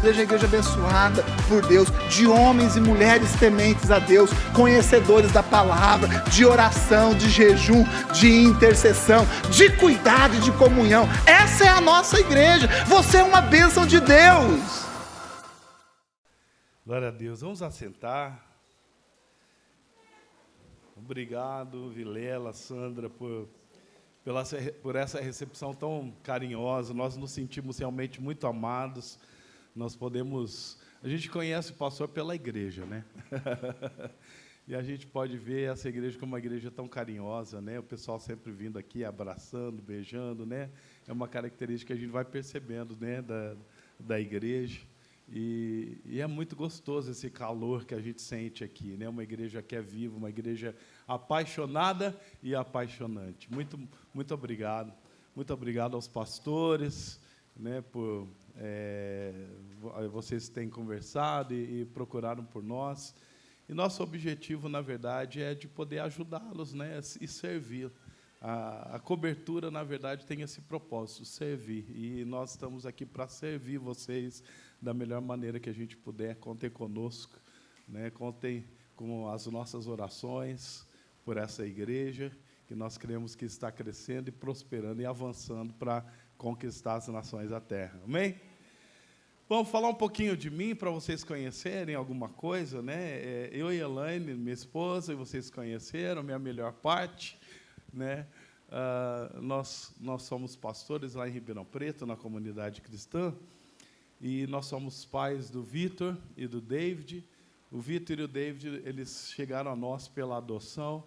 Seja a igreja abençoada por Deus, de homens e mulheres tementes a Deus, conhecedores da palavra, de oração, de jejum, de intercessão, de cuidado e de comunhão. Essa é a nossa igreja. Você é uma bênção de Deus. Glória a Deus. Vamos assentar. Obrigado, Vilela, Sandra, por essa recepção tão carinhosa. Nós nos sentimos realmente muito amados. A gente conhece o pastor pela igreja, né? E a gente pode ver essa igreja como uma igreja tão carinhosa, né? O pessoal sempre vindo aqui, abraçando, beijando, né? É uma característica que a gente vai percebendo, né? Da igreja. E é muito gostoso esse calor que a gente sente aqui, né? Uma igreja que é viva, uma igreja apaixonada e apaixonante. Muito, muito obrigado. Muito obrigado aos pastores, né? Por vocês têm conversado e procuraram por nós. E nosso objetivo, na verdade, é de poder ajudá-los, né? E servir. A cobertura, na verdade, tem esse propósito, servir. E nós estamos aqui para servir vocês da melhor maneira que a gente puder. Contem conosco, né? Contem com as nossas orações por essa igreja, que nós cremos que está crescendo e prosperando e avançando para conquistar as nações da terra. Amém? Vamos falar um pouquinho de mim, para vocês conhecerem alguma coisa, né? Eu e Elaine, minha esposa, e vocês conheceram, minha melhor parte, né? Nós somos pastores lá em Ribeirão Preto, na comunidade cristã, e nós somos pais do Vitor e do David. O Vitor e o David, eles chegaram a nós pela adoção,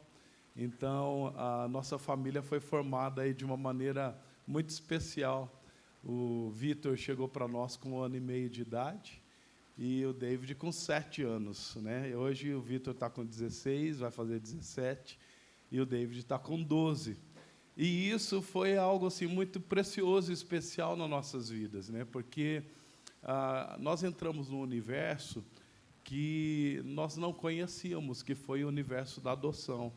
então a nossa família foi formada aí de uma maneira muito especial. O Vitor chegou para nós com 1 ano e meio de idade, e o David com 7 anos, né? Hoje o Vitor está com 16, vai fazer 17, e o David está com 12. E isso foi algo assim, muito precioso e especial nas nossas vidas, né? Porque nós entramos num universo que nós não conhecíamos, que foi o universo da adoção.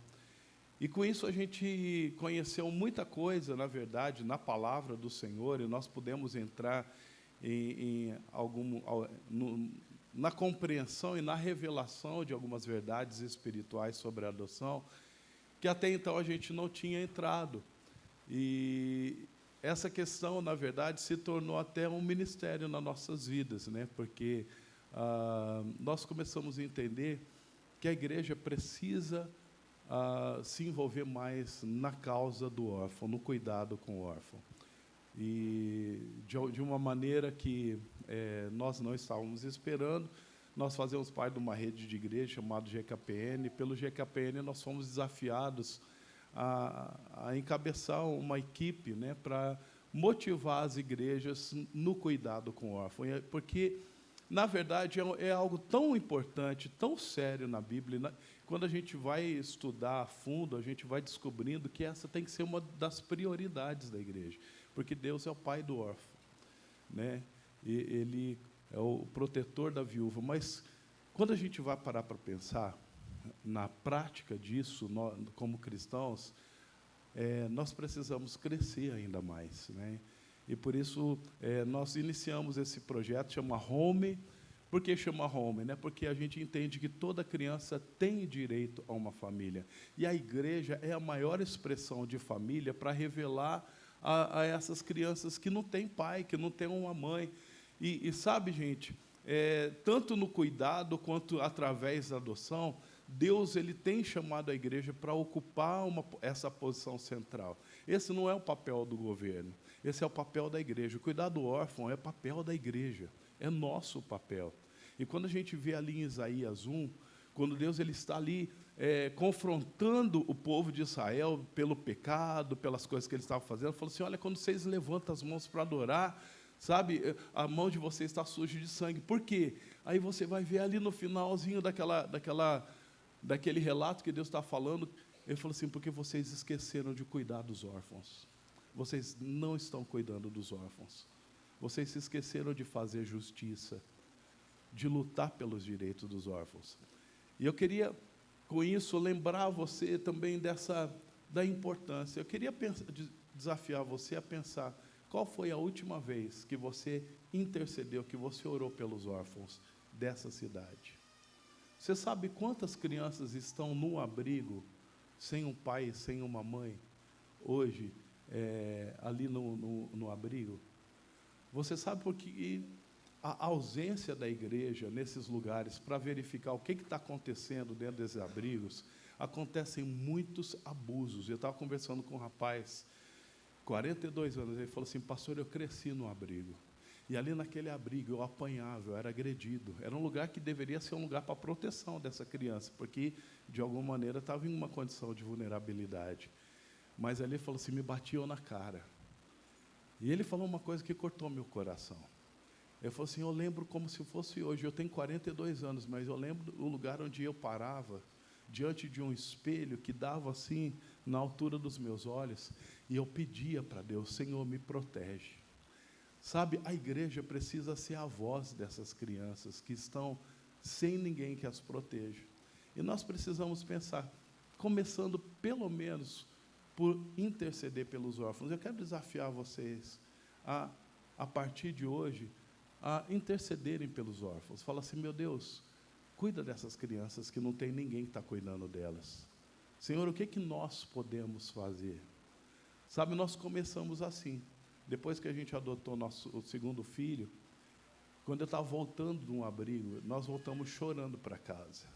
E com isso a gente conheceu muita coisa, na verdade, na palavra do Senhor, e nós pudemos entrar na compreensão e na revelação de algumas verdades espirituais sobre a adoção, que até então a gente não tinha entrado. E essa questão, na verdade, se tornou até um ministério nas nossas vidas, né? Porque nós começamos a entender que a igreja precisa se envolver mais na causa do órfão, no cuidado com o órfão. E de uma maneira que nós não estávamos esperando, nós fazemos parte de uma rede de igreja chamada GKPN. Pelo GKPN, nós fomos desafiados a encabeçar uma equipe, né, para motivar as igrejas no cuidado com o órfão. Porque, na verdade, é algo tão importante, tão sério na Bíblia. Quando a gente vai estudar a fundo, a gente vai descobrindo que essa tem que ser uma das prioridades da igreja, porque Deus é o pai do órfão, né? E Ele é o protetor da viúva. Mas, quando a gente vai parar para pensar na prática disso, nós, como cristãos, nós precisamos crescer ainda mais, né? E, por isso, nós iniciamos esse projeto, chama Home. Por que chama Home, né? Porque a gente entende que toda criança tem direito a uma família. E a igreja é a maior expressão de família para revelar a essas crianças que não têm pai, que não têm uma mãe. E sabe, gente, tanto no cuidado quanto através da adoção, Deus ele tem chamado a igreja para ocupar essa posição central. Esse não é o papel do governo, esse é o papel da igreja. O cuidar do órfão é o papel da igreja. É nosso papel. E quando a gente vê ali em Isaías 1, quando Deus ele está ali confrontando o povo de Israel pelo pecado, pelas coisas que eles estavam fazendo, ele falou assim, olha, quando vocês levantam as mãos para adorar, sabe, a mão de vocês está suja de sangue. Por quê? Aí você vai ver ali no finalzinho daquele relato que Deus está falando, ele falou assim, porque vocês esqueceram de cuidar dos órfãos. Vocês não estão cuidando dos órfãos. Vocês se esqueceram de fazer justiça, de lutar pelos direitos dos órfãos. E eu queria, com isso, lembrar você também da importância. Eu queria desafiar você a pensar Qual foi a última vez que você intercedeu, que você orou pelos órfãos dessa cidade? Você sabe quantas crianças estão no abrigo, sem um pai, sem uma mãe, hoje, ali no abrigo? Você sabe por que a ausência da igreja nesses lugares, para verificar o que está acontecendo dentro desses abrigos, acontecem muitos abusos. Eu estava conversando com um rapaz, 42 anos, ele falou assim: pastor, eu cresci no abrigo, e ali naquele abrigo eu apanhava, eu era agredido, era um lugar que deveria ser um lugar para proteção dessa criança, porque de alguma maneira estava em uma condição de vulnerabilidade, mas ali ele falou assim, me batiam na cara, e ele falou uma coisa que cortou meu coração. Ele falou assim, eu lembro como se fosse hoje, eu tenho 42 anos, mas eu lembro o lugar onde eu parava, diante de um espelho que dava assim, na altura dos meus olhos, e eu pedia para Deus, Senhor, me protege. Sabe, a igreja precisa ser a voz dessas crianças que estão sem ninguém que as proteja. E nós precisamos pensar, começando pelo menos por interceder pelos órfãos. Eu quero desafiar vocês a partir de hoje, a intercederem pelos órfãos. Fala assim, meu Deus, cuida dessas crianças que não tem ninguém que está cuidando delas. Senhor, o que nós podemos fazer? Sabe, nós começamos assim. Depois que a gente adotou o segundo filho, quando eu estava voltando de um abrigo, nós voltamos chorando para casa.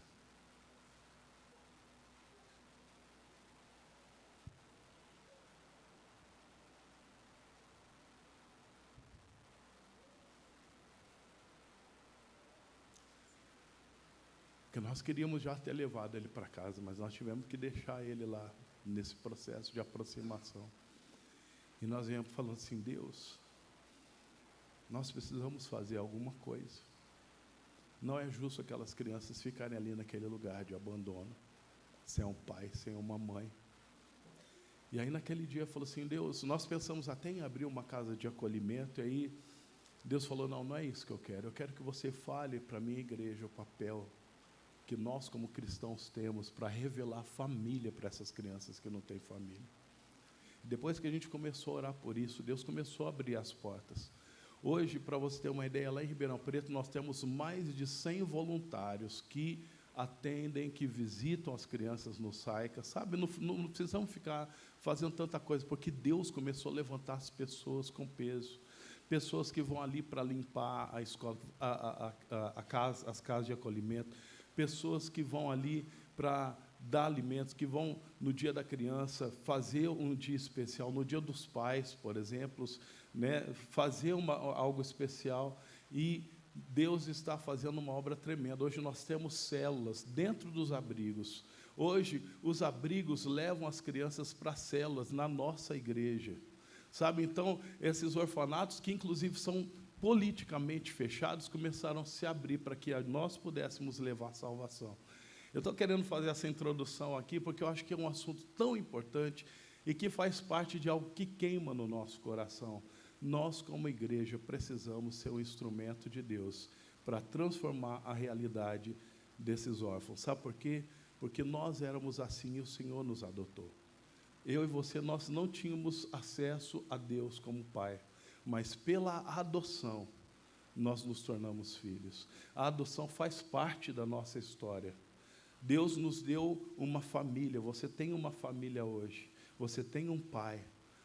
Porque nós queríamos já ter levado ele para casa, mas nós tivemos que deixar ele lá, nesse processo de aproximação. E nós viemos falando assim, Deus, nós precisamos fazer alguma coisa. Não é justo aquelas crianças ficarem ali naquele lugar de abandono, sem um pai, sem uma mãe. E aí naquele dia falou assim, Deus, nós pensamos até em abrir uma casa de acolhimento, e aí Deus falou, não é isso que eu quero que você fale para a minha igreja o papel que nós como cristãos temos para revelar família para essas crianças que não têm família. Depois que a gente começou a orar por isso, Deus começou a abrir as portas. Hoje, para você ter uma ideia, lá em Ribeirão Preto, nós temos mais de 100 voluntários que atendem, que visitam as crianças no SAICA, sabe? Não precisamos ficar fazendo tanta coisa, porque Deus começou a levantar as pessoas com peso. Pessoas que vão ali para limpar a escola, as casas de acolhimento, pessoas que vão ali para dar alimentos, que vão no dia da criança fazer um dia especial, no dia dos pais, por exemplo, né, fazer algo especial, e Deus está fazendo uma obra tremenda. Hoje nós temos células dentro dos abrigos. Hoje os abrigos levam as crianças para células na nossa igreja, sabe? Então esses orfanatos, que inclusive são politicamente fechados, começaram a se abrir para que nós pudéssemos levar a salvação. Eu estou querendo fazer essa introdução aqui porque eu acho que é um assunto tão importante e que faz parte de algo que queima no nosso coração. Nós, como igreja, precisamos ser um instrumento de Deus para transformar a realidade desses órfãos. Sabe por quê? Porque nós éramos assim e o Senhor nos adotou. Eu e você, nós não tínhamos acesso a Deus como Pai, mas pela adoção, nós nos tornamos filhos. A adoção faz parte da nossa história. Deus nos deu uma família, você tem uma família hoje, você tem um pai,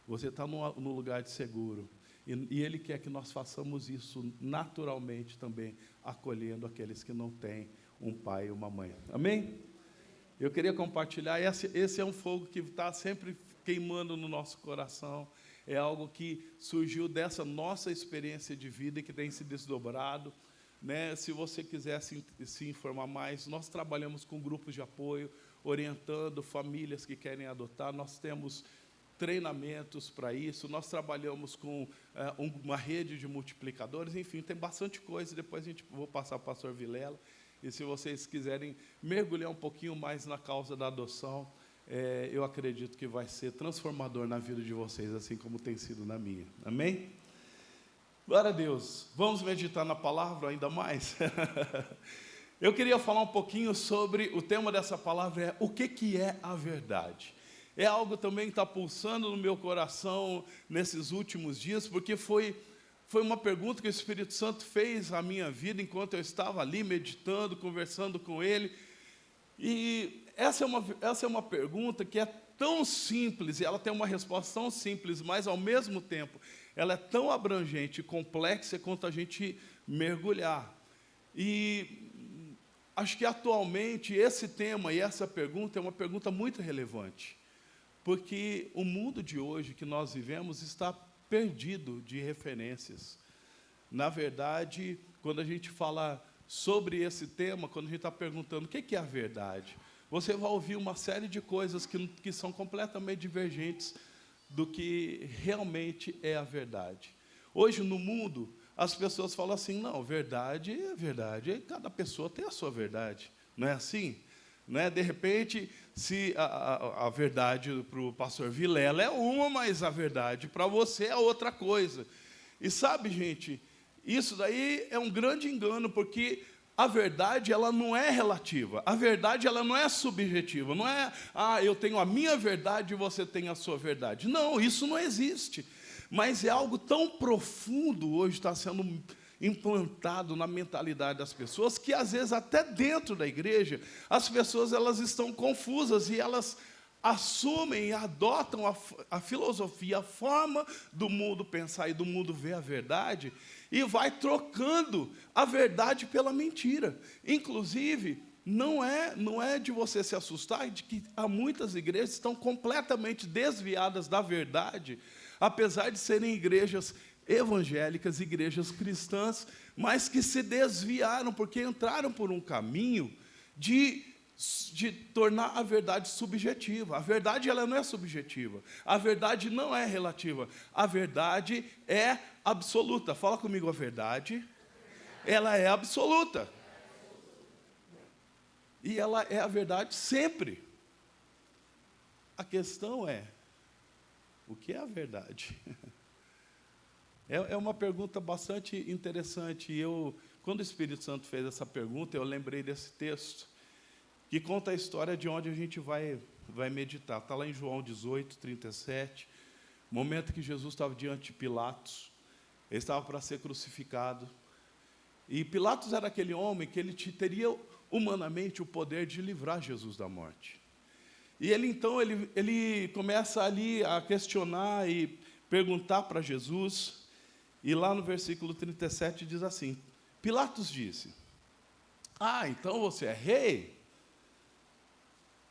você está no lugar de seguro, e Ele quer que nós façamos isso naturalmente também, acolhendo aqueles que não têm um pai e uma mãe. Amém? Eu queria compartilhar, esse é um fogo que está sempre queimando no nosso coração, é algo que surgiu dessa nossa experiência de vida e que tem se desdobrado, né? Se você quiser se informar mais, nós trabalhamos com grupos de apoio, orientando famílias que querem adotar, nós temos treinamentos para isso, nós trabalhamos com uma rede de multiplicadores, enfim, tem bastante coisa. Depois vou passar para o pastor Vilela, e se vocês quiserem mergulhar um pouquinho mais na causa da adoção, eu acredito que vai ser transformador na vida de vocês, assim como tem sido na minha. Amém? Glória a Deus. Vamos meditar na palavra ainda mais? Eu queria falar um pouquinho sobre, o tema dessa palavra é o que é a verdade. é algo também que está pulsando no meu coração nesses últimos dias, porque foi uma pergunta que o Espírito Santo fez à minha vida enquanto eu estava ali meditando, conversando com Ele. E essa é uma pergunta que é tão simples, e ela tem uma resposta tão simples, mas ao mesmo tempo ela é tão abrangente e complexa quanto a gente mergulhar. E acho que atualmente esse tema e essa pergunta é uma pergunta muito relevante, porque o mundo de hoje que nós vivemos está perdido de referências. Na verdade, quando a gente fala sobre esse tema, quando a gente está perguntando o que é a verdade, você vai ouvir uma série de coisas que são completamente divergentes do que realmente é a verdade. Hoje, no mundo, as pessoas falam assim, não, verdade é verdade, cada pessoa tem a sua verdade, não é assim? Não é? De repente, se a verdade para o pastor Vilela é uma, mas a verdade para você é outra coisa. E sabe, gente, isso daí é um grande engano, porque a verdade, ela não é relativa. A verdade, ela não é subjetiva. Não é, eu tenho a minha verdade e você tem a sua verdade. Não, isso não existe. Mas é algo tão profundo hoje, está sendo implantado na mentalidade das pessoas, que às vezes até dentro da igreja, as pessoas elas estão confusas e elas assumem e adotam a filosofia, a forma do mundo pensar e do mundo ver a verdade, e vai trocando a verdade pela mentira. Inclusive, não é de você se assustar de que há muitas igrejas que estão completamente desviadas da verdade, apesar de serem igrejas evangélicas, igrejas cristãs, mas que se desviaram, porque entraram por um caminho de tornar a verdade subjetiva. A verdade ela não é subjetiva, a verdade não é relativa, a verdade é absoluta. Fala comigo, a verdade, ela é absoluta. E ela é a verdade sempre. A questão é, o que é a verdade? É uma pergunta bastante interessante. E quando o Espírito Santo fez essa pergunta, eu lembrei desse texto, que conta a história de onde a gente vai meditar. Está lá em João 18, 37, momento que Jesus estava diante de Pilatos, ele estava para ser crucificado, e Pilatos era aquele homem que ele teria humanamente o poder de livrar Jesus da morte. E ele então, ele começa ali a questionar e perguntar para Jesus, e lá no versículo 37 diz assim, Pilatos disse, então você é rei?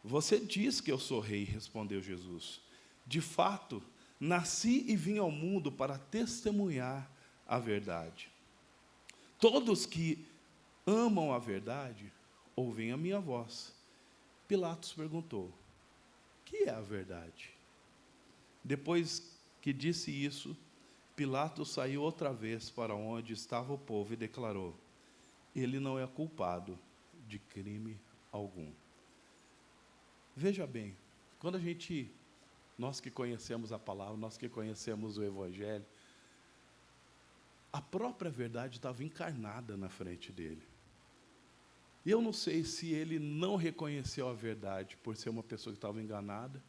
Você diz que eu sou rei, respondeu Jesus. De fato, nasci e vim ao mundo para testemunhar a verdade. Todos que amam a verdade, ouvem a minha voz. Pilatos perguntou, o que é a verdade? Depois que disse isso, Pilatos saiu outra vez para onde estava o povo e declarou, ele não é culpado de crime algum. Veja bem, quando nós que conhecemos a palavra, nós que conhecemos o Evangelho, a própria verdade estava encarnada na frente dele. E eu não sei se ele não reconheceu a verdade por ser uma pessoa que estava enganada,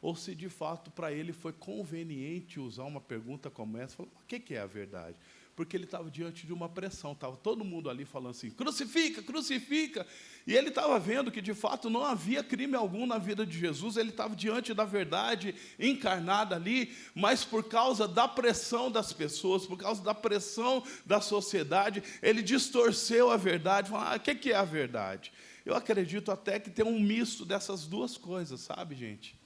ou se de fato para ele foi conveniente usar uma pergunta como essa, falar, o que é a verdade? Porque ele estava diante de uma pressão, estava todo mundo ali falando assim, crucifica, crucifica, e ele estava vendo que de fato não havia crime algum na vida de Jesus, ele estava diante da verdade encarnada ali, mas por causa da pressão das pessoas, por causa da pressão da sociedade, ele distorceu a verdade, falou, o que é a verdade? Eu acredito até que tem um misto dessas duas coisas, sabe, gente?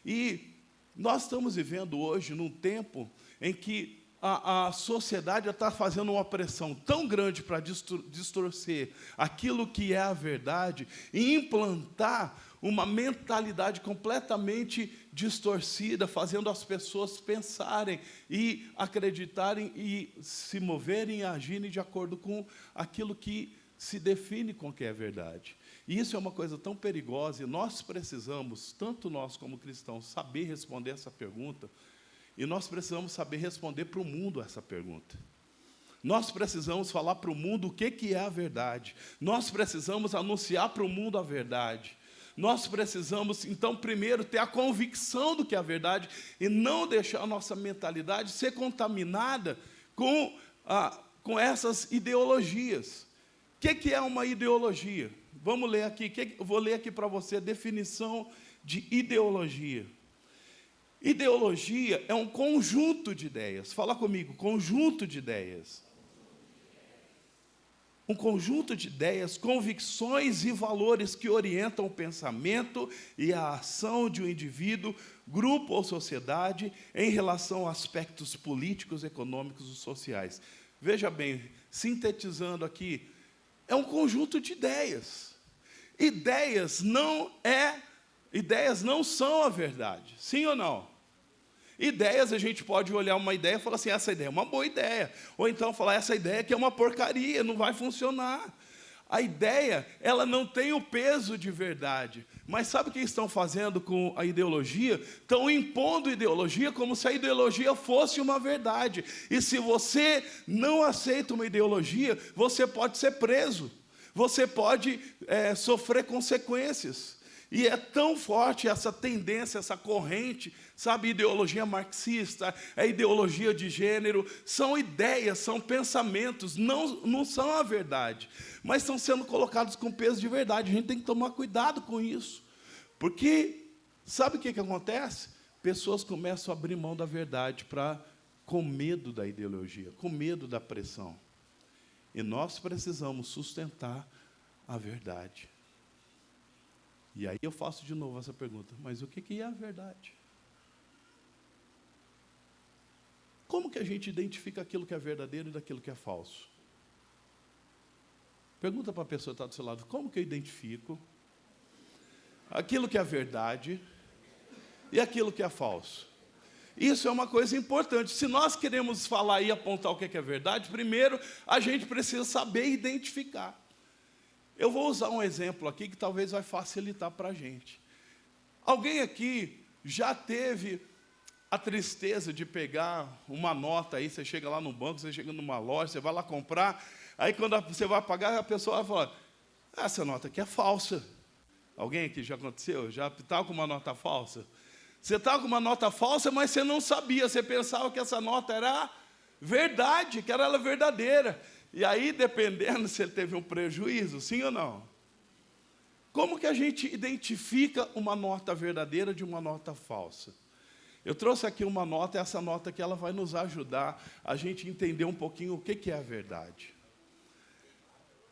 E nós estamos vivendo hoje num tempo em que a sociedade está fazendo uma pressão tão grande para distorcer aquilo que é a verdade e implantar uma mentalidade completamente distorcida, fazendo as pessoas pensarem e acreditarem e se moverem e agirem de acordo com aquilo que se define com que é verdade. E isso é uma coisa tão perigosa, e nós precisamos, tanto nós como cristãos, saber responder essa pergunta, e nós precisamos saber responder para o mundo essa pergunta. Nós precisamos falar para o mundo o que é a verdade. Nós precisamos anunciar para o mundo a verdade. Nós precisamos, então, primeiro, ter a convicção do que é a verdade e não deixar a nossa mentalidade ser contaminada com essas ideologias. O que é uma ideologia? Vamos ler aqui, eu vou ler aqui para você a definição de ideologia. Ideologia é um conjunto de ideias. Fala comigo, conjunto de ideias. Um conjunto de ideias, convicções e valores que orientam o pensamento e a ação de um indivíduo, grupo ou sociedade em relação a aspectos políticos, econômicos e sociais. Veja bem, sintetizando aqui, é um conjunto de ideias. Ideias não são a verdade, sim ou não? Ideias, a gente pode olhar uma ideia e falar assim, essa ideia é uma boa ideia. Ou então falar, essa ideia aqui é uma porcaria, não vai funcionar. A ideia, ela não tem o peso de verdade. Mas sabe o que estão fazendo com a ideologia? Estão impondo ideologia como se a ideologia fosse uma verdade. E se você não aceita uma ideologia, você pode ser preso. Você pode sofrer consequências. E é tão forte essa tendência, essa corrente, sabe, ideologia marxista, a ideologia de gênero, são ideias, são pensamentos, não são a verdade, mas estão sendo colocados com peso de verdade. A gente tem que tomar cuidado com isso, porque sabe o que acontece? Pessoas começam a abrir mão da verdade com medo da ideologia, com medo da pressão. E nós precisamos sustentar a verdade. E aí eu faço de novo essa pergunta, mas o que é a verdade? Como que a gente identifica aquilo que é verdadeiro e daquilo que é falso? Pergunta para a pessoa que está do seu lado, como que eu identifico aquilo que é verdade e aquilo que é falso? Isso é uma coisa importante. Se nós queremos falar e apontar o que é verdade, primeiro a gente precisa saber identificar. Eu vou usar um exemplo aqui que talvez vai facilitar para a gente. Alguém aqui já teve a tristeza de pegar uma nota aí, você chega lá no banco, você chega numa loja, você vai lá comprar, aí quando você vai pagar, a pessoa vai falar, essa nota aqui é falsa. Alguém aqui já aconteceu? Já estava com uma nota falsa? Você estava com uma nota falsa, mas você não sabia, você pensava que essa nota era verdade, que era ela verdadeira. E aí, dependendo se ele teve um prejuízo, sim ou não? Como que a gente identifica uma nota verdadeira de uma nota falsa? Eu trouxe aqui uma nota, essa nota que ela vai nos ajudar a gente entender um pouquinho o que é a verdade.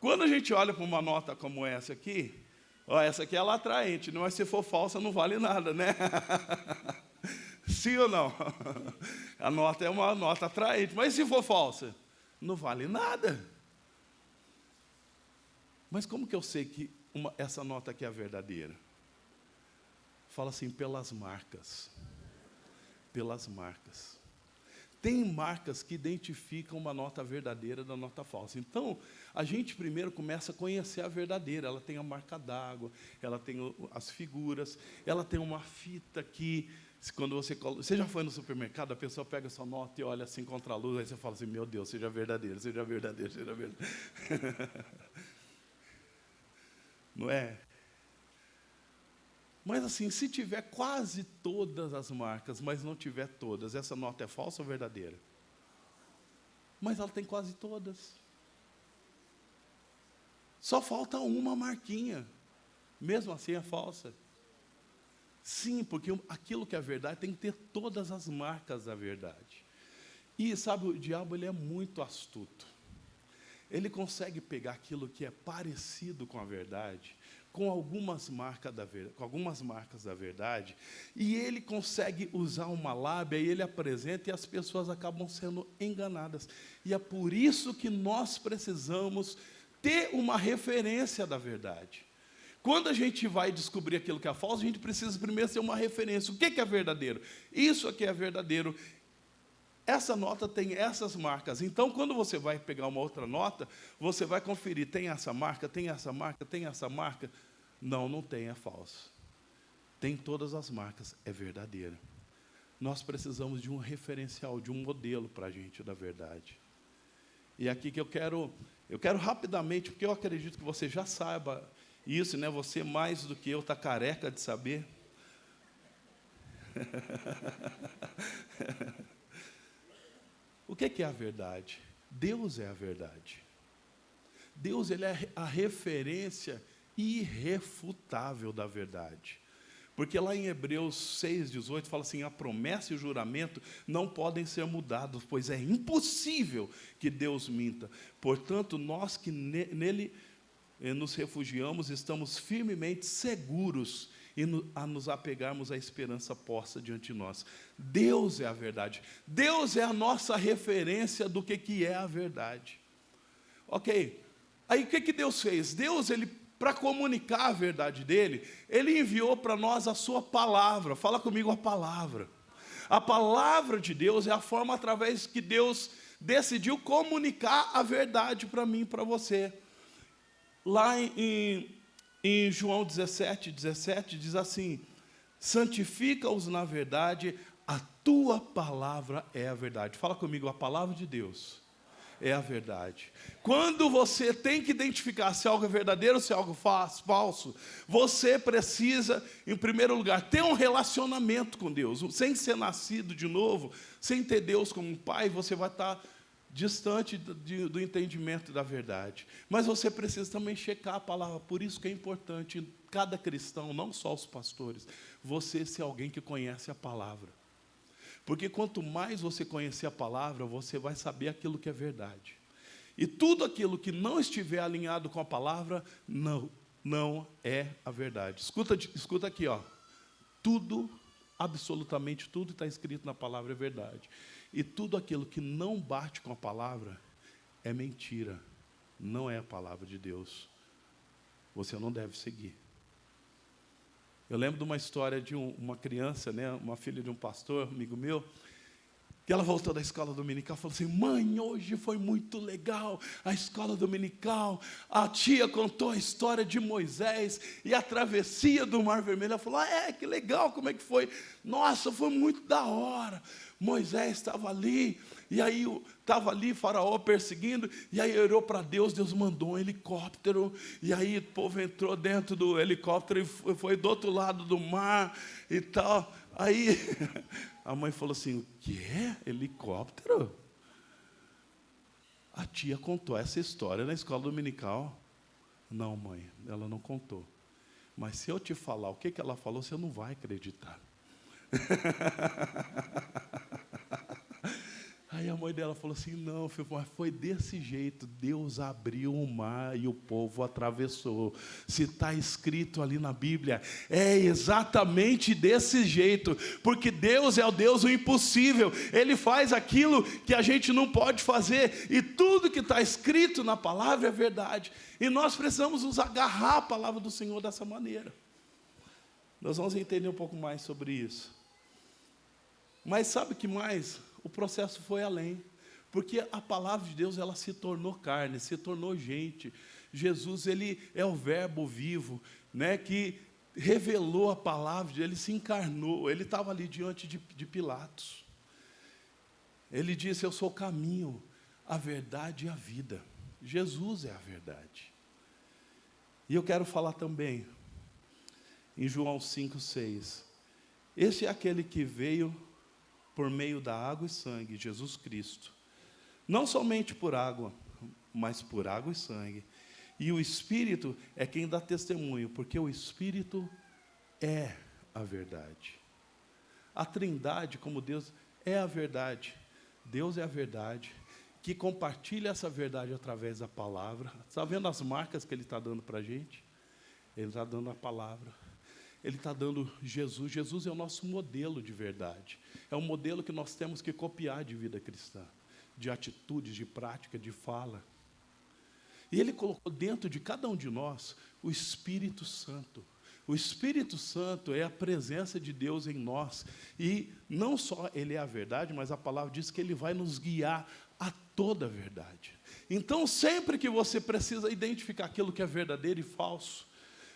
Quando a gente olha para uma nota como essa aqui, ó, essa aqui ela é atraente, mas se for falsa não vale nada, né? Sim ou não? A nota é uma nota atraente, mas se for falsa? Não vale nada. Mas como que eu sei que essa nota aqui é a verdadeira? Fala assim, pelas marcas. Pelas marcas. Tem marcas que identificam uma nota verdadeira da nota falsa. Então, a gente primeiro começa a conhecer a verdadeira. Ela tem a marca d'água, ela tem as figuras, ela tem uma fita que... Quando você já foi no supermercado, a pessoa pega a sua nota e olha assim contra a luz, aí você fala assim, meu Deus, seja verdadeiro, seja verdadeiro, seja verdadeiro. Não é? Mas assim, se tiver quase todas as marcas, mas não tiver todas, essa nota é falsa ou verdadeira? Mas ela tem quase todas. Só falta uma marquinha. Mesmo assim é falsa. Sim, porque aquilo que é verdade tem que ter todas as marcas da verdade. E sabe, o diabo ele é muito astuto. Ele consegue pegar aquilo que é parecido com a verdade, com algumas marcas da verdade, e ele consegue usar uma lábia, e ele apresenta, e as pessoas acabam sendo enganadas. E é por isso que nós precisamos ter uma referência da verdade. Quando a gente vai descobrir aquilo que é falso, a gente precisa primeiro ter uma referência. O que é verdadeiro? Isso aqui é verdadeiro. Essa nota tem essas marcas. Então, quando você vai pegar uma outra nota, você vai conferir, tem essa marca, tem essa marca, tem essa marca? Não, não tem, é falso. Tem todas as marcas, é verdadeira. Nós precisamos de um referencial, de um modelo para a gente da verdade. E aqui que eu quero rapidamente, porque eu acredito que você já saiba Isso, né? Você mais do que eu está careca de saber. O que é a verdade? Deus é a verdade. Deus, ele é a referência irrefutável da verdade. Porque lá em Hebreus 6,18 fala assim: a promessa e o juramento não podem ser mudados, pois é impossível que Deus minta. Portanto, nós que nele nos refugiamos, estamos firmemente seguros a nos apegarmos à esperança posta diante de nós. Deus é a verdade. Deus é a nossa referência do que é a verdade. Ok. Aí o que Deus fez? Deus, ele, para comunicar a verdade dele, ele enviou para nós a sua palavra. Fala comigo a palavra. A palavra de Deus é a forma através que Deus decidiu comunicar a verdade para mim e para você. Lá em João 17 diz assim: santifica-os na verdade, a tua palavra é a verdade. Fala comigo, a palavra de Deus é a verdade. Quando você tem que identificar se algo é verdadeiro ou se algo falso, você precisa, em primeiro lugar, ter um relacionamento com Deus. Sem ser nascido de novo, sem ter Deus como pai, você vai estar distante do entendimento da verdade. Mas você precisa também checar a palavra. Por isso que é importante, cada cristão, não só os pastores, você ser alguém que conhece a palavra. Porque quanto mais você conhecer a palavra, você vai saber aquilo que é verdade. E tudo aquilo que não estiver alinhado com a palavra, não é a verdade. Escuta aqui, ó. Tudo, absolutamente tudo está escrito na palavra é verdade. E tudo aquilo que não bate com a palavra é mentira. Não é a palavra de Deus. Você não deve seguir. Eu lembro de uma história de uma criança, né, uma filha de um pastor, amigo meu, que ela voltou da escola dominical e falou assim: mãe, hoje foi muito legal a escola dominical. A tia contou a história de Moisés e a travessia do Mar Vermelho. Ela falou: que legal, como é que foi? Nossa, foi muito da hora. Moisés estava ali, e aí estava ali Faraó perseguindo, e aí olhou para Deus, Deus mandou um helicóptero, e aí o povo entrou dentro do helicóptero e foi do outro lado do mar e tal. Aí a mãe falou assim: o que é? Helicóptero? A tia contou essa história na escola dominical. Não, mãe, ela não contou. Mas se eu te falar o que ela falou, você não vai acreditar. Aí a mãe dela falou assim: não, filho, mas foi desse jeito. Deus abriu o mar e o povo atravessou. Se está escrito ali na Bíblia, é exatamente desse jeito, porque Deus é o Deus do impossível. Ele faz aquilo que a gente não pode fazer, e tudo que está escrito na palavra é verdade. E nós precisamos nos agarrar à palavra do Senhor dessa maneira. Nós vamos entender um pouco mais sobre isso. Mas sabe o que mais? O processo foi além, porque a palavra de Deus, ela se tornou carne, se tornou gente. Jesus, ele é o verbo vivo, né, que revelou a palavra, ele se encarnou, ele estava ali diante de Pilatos. Ele disse: eu sou o caminho, a verdade e a vida. Jesus é a verdade. E eu quero falar também, em João 5,6, esse é aquele que veio por meio da água e sangue, Jesus Cristo. Não somente por água, mas por água e sangue. E o Espírito é quem dá testemunho, porque o Espírito é a verdade. A Trindade, como Deus, é a verdade. Deus é a verdade, que compartilha essa verdade através da palavra. Está vendo as marcas que Ele está dando para a gente? Ele está dando a palavra. Ele está dando Jesus. Jesus é o nosso modelo de verdade. É um modelo que nós temos que copiar de vida cristã, de atitudes, de prática, de fala. E Ele colocou dentro de cada um de nós o Espírito Santo. O Espírito Santo é a presença de Deus em nós. E não só Ele é a verdade, mas a palavra diz que Ele vai nos guiar a toda a verdade. Então, sempre que você precisa identificar aquilo que é verdadeiro e falso,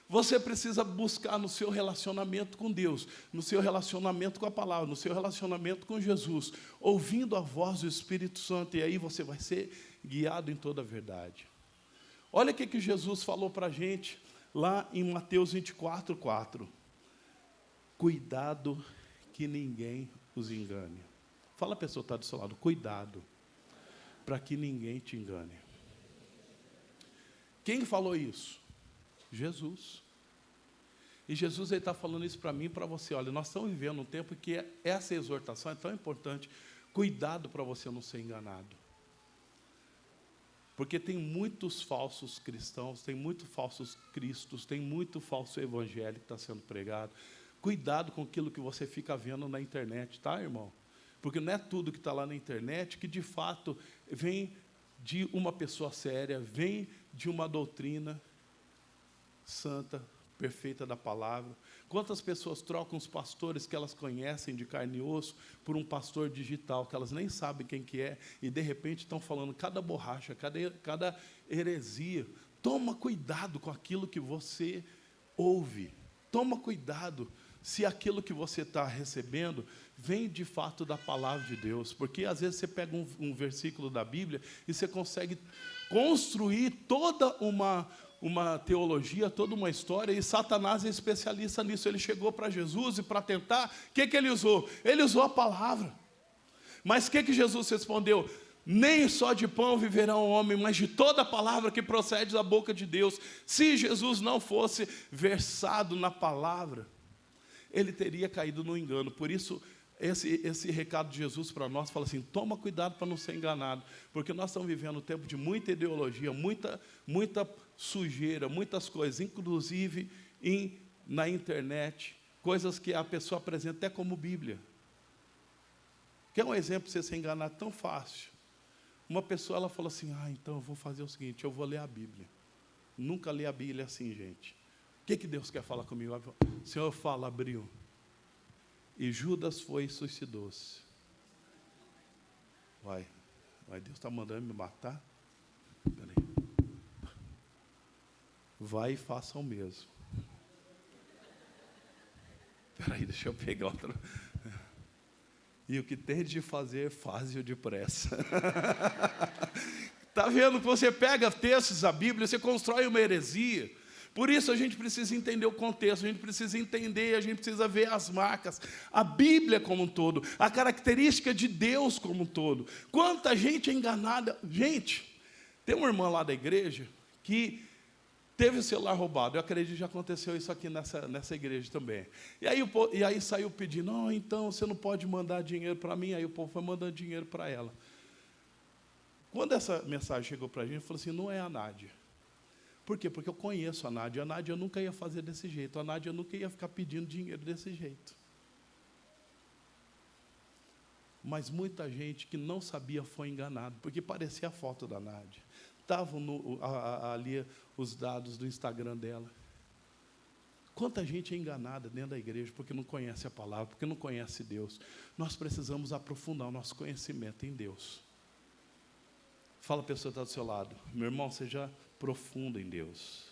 você precisa buscar no seu relacionamento com Deus, no seu relacionamento com a palavra, no seu relacionamento com Jesus, ouvindo a voz do Espírito Santo, e aí você vai ser guiado em toda a verdade. Olha o que Jesus falou para a gente, lá em Mateus 24:4. Cuidado que ninguém os engane. Fala a pessoa que está do seu lado, cuidado, para que ninguém te engane. Quem falou isso? Jesus. E Jesus está falando isso para mim e para você. Olha, nós estamos vivendo um tempo que essa exortação é tão importante. Cuidado para você não ser enganado. Porque tem muitos falsos cristãos, tem muitos falsos cristos, tem muito falso evangelho que está sendo pregado. Cuidado com aquilo que você fica vendo na internet, tá, irmão? Porque não é tudo que está lá na internet que, de fato, vem de uma pessoa séria, vem de uma doutrina santa, perfeita da palavra. Quantas pessoas trocam os pastores que elas conhecem de carne e osso por um pastor digital, que elas nem sabem quem que é, e de repente estão falando cada borracha, cada heresia. Toma cuidado com aquilo que você ouve. Toma cuidado se aquilo que você está recebendo vem de fato da palavra de Deus. Porque às vezes você pega um versículo da Bíblia e você consegue construir toda uma teologia, toda uma história, e Satanás é especialista nisso. Ele chegou para Jesus e para tentar, o que ele usou? Ele usou a palavra. Mas o que Jesus respondeu? Nem só de pão viverá o homem, mas de toda a palavra que procede da boca de Deus. Se Jesus não fosse versado na palavra, ele teria caído no engano. Por isso, esse recado de Jesus para nós fala assim: toma cuidado para não ser enganado, porque nós estamos vivendo um tempo de muita ideologia, muita sujeira, muitas coisas, inclusive na internet, coisas que a pessoa apresenta até como Bíblia. Quer um exemplo para você ser enganado tão fácil? Uma pessoa, ela falou assim: então eu vou fazer o seguinte, eu vou ler a Bíblia. Nunca li a Bíblia assim, gente. O que Deus quer falar comigo? O Senhor fala, abriu. E Judas foi e suicidou-se. Vai, Deus está mandando me matar? Espera aí. Vai e faça o mesmo. Espera aí, deixa eu pegar outra. E o que tem de fazer, faze-o depressa. Está vendo que você pega textos da Bíblia, você constrói uma heresia. Por isso a gente precisa entender o contexto, a gente precisa entender, a gente precisa ver as marcas, a Bíblia como um todo, a característica de Deus como um todo. Quanta gente é enganada. Gente, tem uma irmã lá da igreja que teve o celular roubado. Eu acredito que já aconteceu isso aqui nessa igreja também. E aí saiu pedindo: então você não pode mandar dinheiro para mim. Aí o povo foi mandando dinheiro para ela. Quando essa mensagem chegou para a gente, eu falei assim: não é a Nádia. Por quê? Porque eu conheço a Nádia. A Nádia nunca ia fazer desse jeito. A Nádia nunca ia ficar pedindo dinheiro desse jeito. Mas muita gente que não sabia foi enganada, porque parecia a foto da Nádia. Estavam ali os dados do Instagram dela. Quanta gente é enganada dentro da igreja porque não conhece a palavra, porque não conhece Deus. Nós precisamos aprofundar o nosso conhecimento em Deus. Fala a pessoa que está do seu lado: meu irmão, seja profundo em Deus.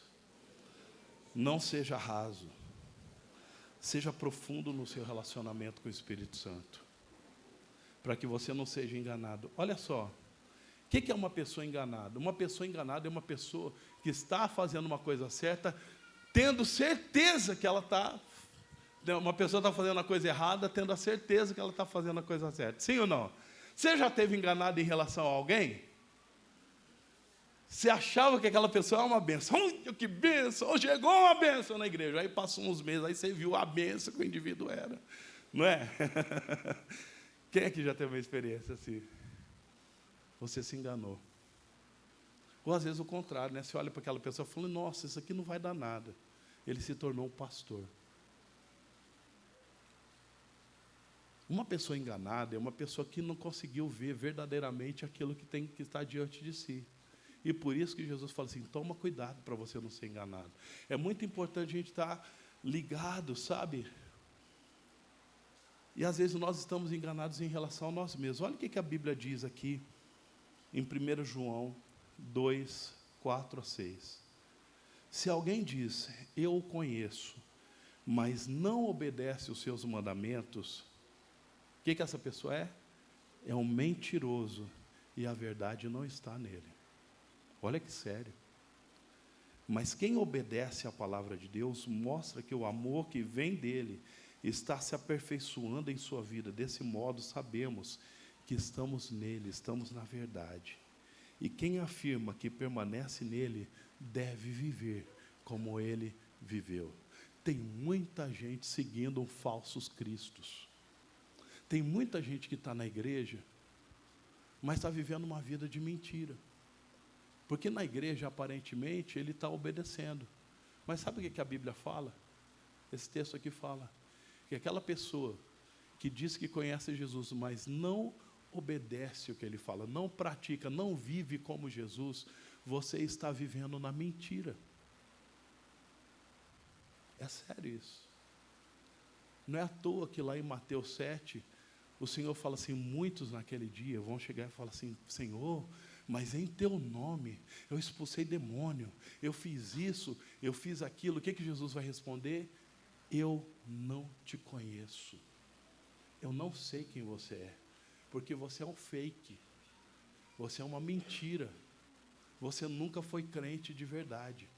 Não seja raso. Seja profundo no seu relacionamento com o Espírito Santo, para que você não seja enganado. Olha só, o que é uma pessoa enganada? Uma pessoa enganada é uma pessoa que está fazendo uma coisa certa, tendo certeza que ela está... Uma pessoa está fazendo a coisa errada, tendo a certeza que ela está fazendo a coisa certa. Sim ou não? Você já esteve enganado em relação a alguém? Você achava que aquela pessoa é uma bênção. Que bênção! Chegou uma bênção na igreja. Aí passou uns meses, aí você viu a bênção que o indivíduo era. Não é? Quem é que já teve uma experiência assim? Você se enganou. Ou às vezes o contrário, né? Você olha para aquela pessoa e fala: nossa, isso aqui não vai dar nada. Ele se tornou um pastor. Uma pessoa enganada é uma pessoa que não conseguiu ver verdadeiramente aquilo que tem que estar diante de si. E por isso que Jesus fala assim: toma cuidado para você não ser enganado. É muito importante a gente estar ligado, sabe? E às vezes nós estamos enganados em relação a nós mesmos. Olha o que a Bíblia diz aqui, em 1 João 2, 4 a 6. Se alguém diz: eu o conheço, mas não obedece os seus mandamentos, o que essa pessoa é? É um mentiroso, e a verdade não está nele. Olha que sério. Mas quem obedece à palavra de Deus mostra que o amor que vem dele está se aperfeiçoando em sua vida. Desse modo, sabemos que estamos nele, estamos na verdade. E quem afirma que permanece nele, deve viver como ele viveu. Tem muita gente seguindo falsos cristos. Tem muita gente que está na igreja, mas está vivendo uma vida de mentira. Porque na igreja, aparentemente, ele está obedecendo. Mas sabe o que a Bíblia fala? Esse texto aqui fala que aquela pessoa que diz que conhece Jesus, mas não obedece o que ele fala, não pratica, não vive como Jesus, você está vivendo na mentira. É sério isso. Não é à toa que lá em Mateus 7, o Senhor fala assim, muitos naquele dia vão chegar e falar assim, Senhor, mas em teu nome eu expulsei demônio, eu fiz isso, eu fiz aquilo. O que Jesus vai responder? Eu não te conheço. Eu não sei quem você é, porque você é um fake, você é uma mentira, você nunca foi crente de verdade.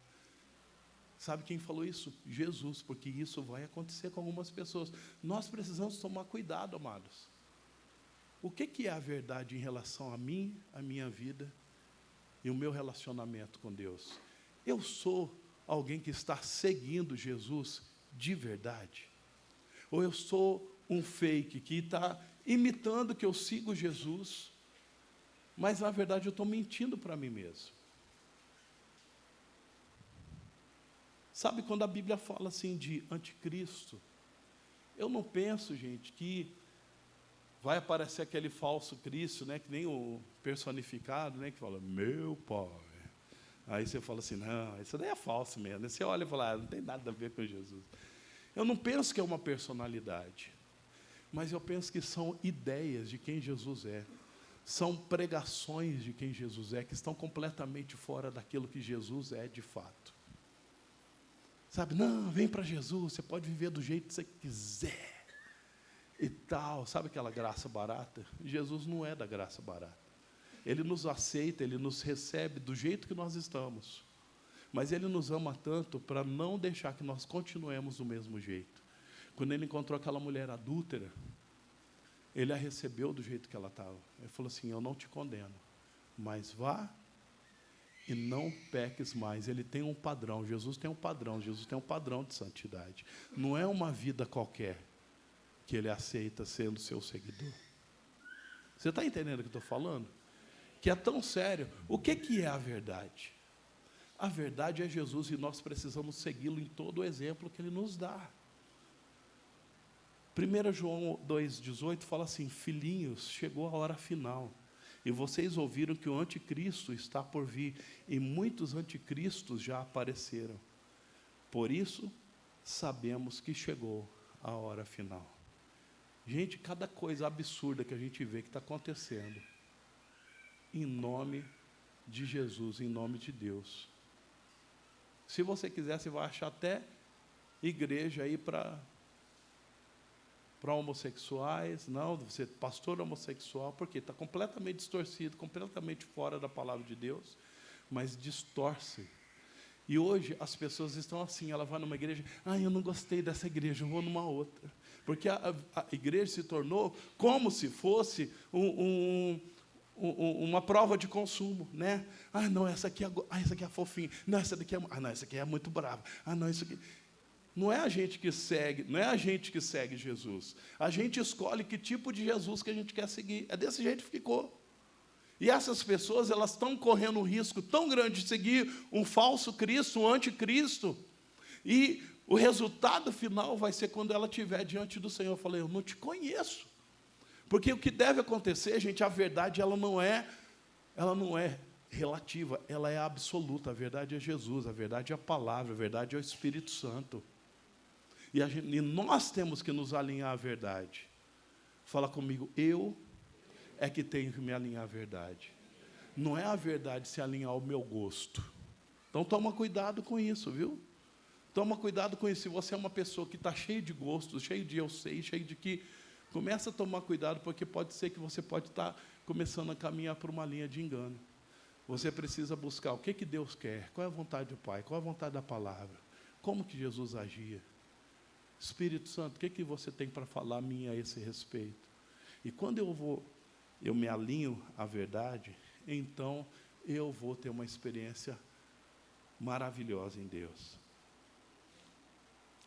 Sabe quem falou isso? Jesus, porque isso vai acontecer com algumas pessoas. Nós precisamos tomar cuidado, amados. O que é a verdade em relação a mim, a minha vida e o meu relacionamento com Deus? Eu sou alguém que está seguindo Jesus de verdade? Ou eu sou um fake que está imitando que eu sigo Jesus, mas na verdade eu estou mentindo para mim mesmo? Sabe quando a Bíblia fala assim de anticristo, eu não penso, gente, que vai aparecer aquele falso Cristo, né, que nem o personificado, né, que fala, meu pai. Aí você fala assim, não, isso daí é falso mesmo. Aí você olha e fala, não tem nada a ver com Jesus. Eu não penso que é uma personalidade, mas eu penso que são ideias de quem Jesus é. São pregações de quem Jesus é, que estão completamente fora daquilo que Jesus é de fato. Sabe, não, vem para Jesus, você pode viver do jeito que você quiser e tal. Sabe aquela graça barata? Jesus não é da graça barata. Ele nos aceita, Ele nos recebe do jeito que nós estamos. Mas Ele nos ama tanto para não deixar que nós continuemos do mesmo jeito. Quando Ele encontrou aquela mulher adúltera, Ele a recebeu do jeito que ela estava. Ele falou assim, eu não te condeno, mas vá e não peques mais. Ele tem um padrão, Jesus tem um padrão de santidade. Não é uma vida qualquer que Ele aceita sendo seu seguidor. Você está entendendo o que eu estou falando? Que é tão sério. O que é a verdade? A verdade é Jesus e nós precisamos segui-lo em todo o exemplo que Ele nos dá. 1 João 2,18 fala assim, filhinhos, chegou a hora final. E vocês ouviram que o anticristo está por vir, e muitos anticristos já apareceram. Por isso, sabemos que chegou a hora final. Gente, cada coisa absurda que a gente vê que está acontecendo, em nome de Jesus, em nome de Deus. Se você quiser, você vai achar até igreja aí para homossexuais, não, você pastor homossexual, porque está completamente distorcido, completamente fora da palavra de Deus, mas distorce. E hoje as pessoas estão assim, ela vai numa igreja, eu não gostei dessa igreja, eu vou numa outra. Porque a igreja se tornou como se fosse uma prova de consumo, né? Não, essa aqui é fofinha, não, essa daqui não, essa aqui é muito brava, não, isso aqui... Não é a gente que segue Jesus. A gente escolhe que tipo de Jesus que a gente quer seguir. É desse jeito que ficou. E essas pessoas, elas estão correndo um risco tão grande de seguir um falso Cristo, um anticristo. E o resultado final vai ser quando ela estiver diante do Senhor. Eu falei, eu não te conheço. Porque o que deve acontecer, gente, a verdade ela não é relativa, ela é absoluta. A verdade é Jesus, a verdade é a palavra, a verdade é o Espírito Santo. E nós temos que nos alinhar à verdade. Fala comigo, eu é que tenho que me alinhar à verdade. Não é a verdade se alinhar ao meu gosto. Então toma cuidado com isso, viu? Toma cuidado com isso. Se você é uma pessoa que está cheia de gostos, cheio de eu sei, cheio de que... Começa a tomar cuidado, porque pode ser que você pode estar começando a caminhar por uma linha de engano. você precisa buscar o que Deus quer, qual é a vontade do Pai, qual é a vontade da palavra, como que Jesus agia. Espírito Santo, o que você tem para falar a mim a esse respeito? E quando eu me alinho à verdade, então eu vou ter uma experiência maravilhosa em Deus.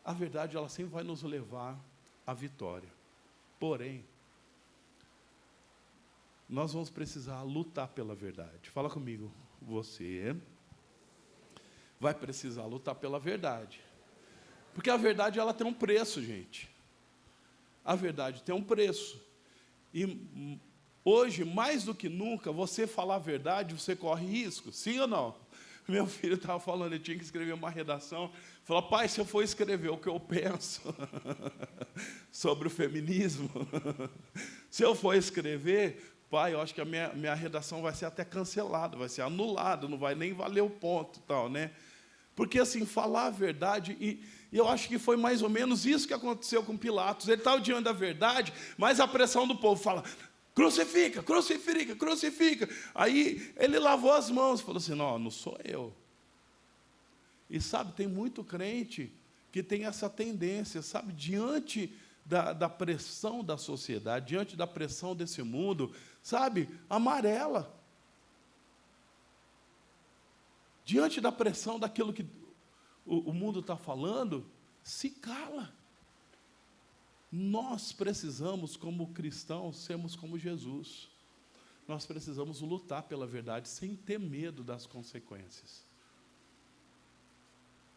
A verdade, ela sempre vai nos levar à vitória. Porém, nós vamos precisar lutar pela verdade. Fala comigo, você vai precisar lutar pela verdade. Porque a verdade, ela tem um preço, gente. A verdade tem um preço. E hoje, mais do que nunca, você falar a verdade, você corre risco. Sim ou não? Meu filho estava falando, ele tinha que escrever uma redação. Falou, pai, se eu for escrever o que eu penso sobre o feminismo, se eu for escrever, pai, eu acho que a minha redação vai ser até cancelada, vai ser anulada, não vai nem valer o ponto, tal, né? Porque, assim, falar a verdade, e eu acho que foi mais ou menos isso que aconteceu com Pilatos. Ele estava diante da verdade, mas a pressão do povo fala, crucifica, crucifica, crucifica. Aí ele lavou as mãos, falou assim, não sou eu. E sabe, tem muito crente que tem essa tendência, sabe, diante da pressão da sociedade, diante da pressão desse mundo, sabe, amarela. Diante da pressão daquilo que o mundo está falando, se cala. Nós precisamos, como cristãos, sermos como Jesus. Nós precisamos lutar pela verdade sem ter medo das consequências.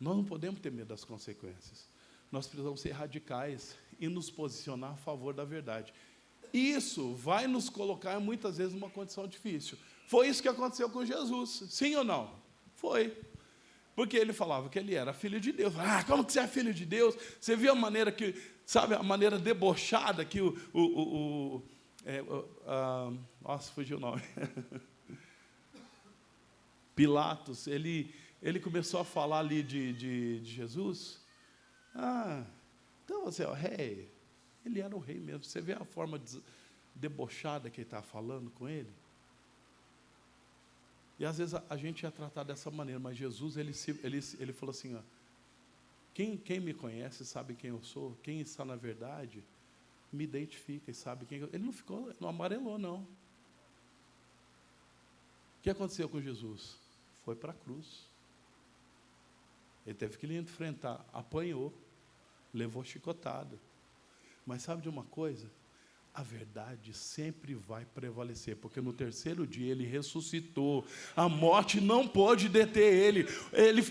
Nós não podemos ter medo das consequências. Nós precisamos ser radicais e nos posicionar a favor da verdade. Isso vai nos colocar, muitas vezes, numa condição difícil. Foi isso que aconteceu com Jesus, sim ou não? Foi. Porque ele falava que ele era filho de Deus. Ah, como que você é filho de Deus? Você viu a maneira que, sabe, a maneira debochada que nossa, fugiu o nome. Pilatos, ele começou a falar ali de Jesus. Ah, então você é o rei. Ele era o rei mesmo. Você vê a forma debochada que ele está falando com ele? E às vezes a gente é tratado dessa maneira, mas Jesus, ele falou assim, ó, quem me conhece sabe quem eu sou, quem está na verdade, me identifica e sabe quem eu... Ele não amarelou, não. O que aconteceu com Jesus? Foi para a cruz. Ele teve que lhe enfrentar, apanhou, levou chicotada. Mas sabe de uma coisa? A verdade sempre vai prevalecer, porque no terceiro dia ele ressuscitou, a morte não pôde deter ele.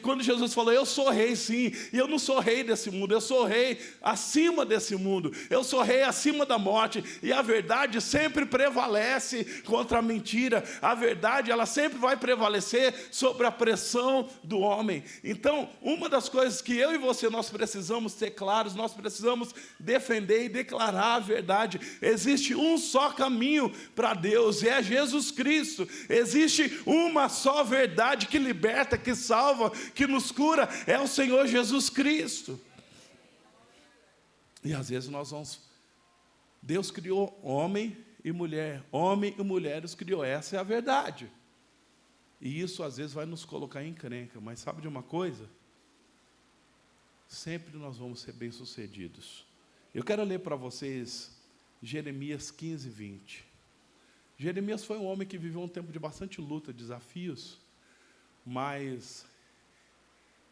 Quando Jesus falou, eu sou rei sim, e eu não sou rei desse mundo, eu sou rei acima desse mundo, eu sou rei acima da morte, e a verdade sempre prevalece contra a mentira, a verdade ela sempre vai prevalecer sobre a pressão do homem. Então, uma das coisas que eu e você nós precisamos ter claros, nós precisamos defender e declarar a verdade. Existe um só caminho para Deus, e é Jesus Cristo. Existe uma só verdade que liberta, que salva, que nos cura, é o Senhor Jesus Cristo. E às vezes Deus criou homem e mulher os criou, essa é a verdade. E isso às vezes vai nos colocar em encrenca, mas sabe de uma coisa? Sempre nós vamos ser bem-sucedidos. Eu quero ler para vocês Jeremias 15, 20. Jeremias foi um homem que viveu um tempo de bastante luta, desafios, mas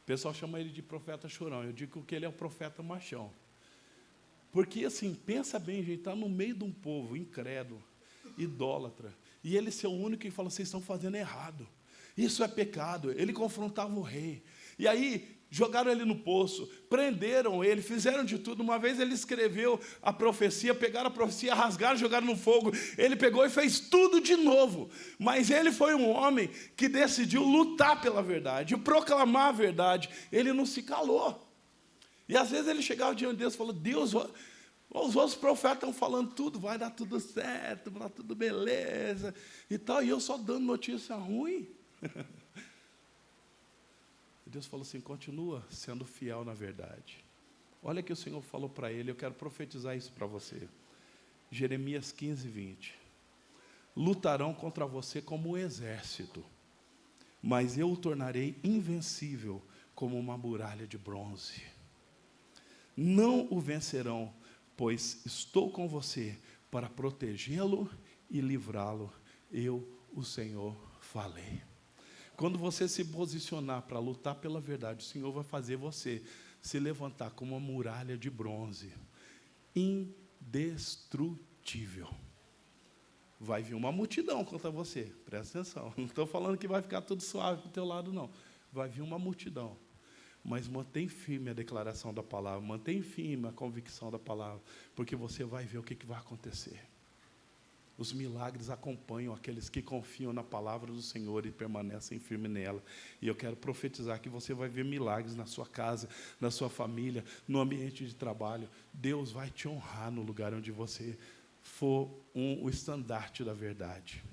o pessoal chama ele de profeta chorão. Eu digo que ele é o profeta machão. Porque, assim, pensa bem, gente, está no meio de um povo incrédulo, idólatra, e ele ser o único que fala, vocês estão fazendo errado. Isso é pecado. Ele confrontava o rei. E aí, jogaram ele no poço, prenderam ele, fizeram de tudo. Uma vez ele escreveu a profecia, pegaram a profecia, rasgaram, jogaram no fogo. Ele pegou e fez tudo de novo. Mas ele foi um homem que decidiu lutar pela verdade, proclamar a verdade. Ele não se calou. E às vezes ele chegava diante de Deus e falou, Deus, os outros profetas estão falando tudo, vai dar tudo certo, vai dar tudo beleza e tal, e eu só dando notícia ruim. Deus falou assim, continua sendo fiel na verdade. Olha que o Senhor falou para ele, eu quero profetizar isso para você. Jeremias 15, 20. Lutarão contra você como um exército. mas eu o tornarei invencível como uma muralha de bronze. Não o vencerão, pois estou com você para protegê-lo e livrá-lo. Eu, o Senhor, falei. Quando você se posicionar para lutar pela verdade, o Senhor vai fazer você se levantar como uma muralha de bronze, indestrutível. Vai vir uma multidão contra você, presta atenção. Não estou falando que vai ficar tudo suave para o teu lado, não. Vai vir uma multidão. Mas mantém firme a declaração da palavra, mantém firme a convicção da palavra, porque você vai ver o que vai acontecer. Os milagres acompanham aqueles que confiam na palavra do Senhor e permanecem firmes nela. E eu quero profetizar que você vai ver milagres na sua casa, na sua família, no ambiente de trabalho. Deus vai te honrar no lugar onde você for o estandarte da verdade.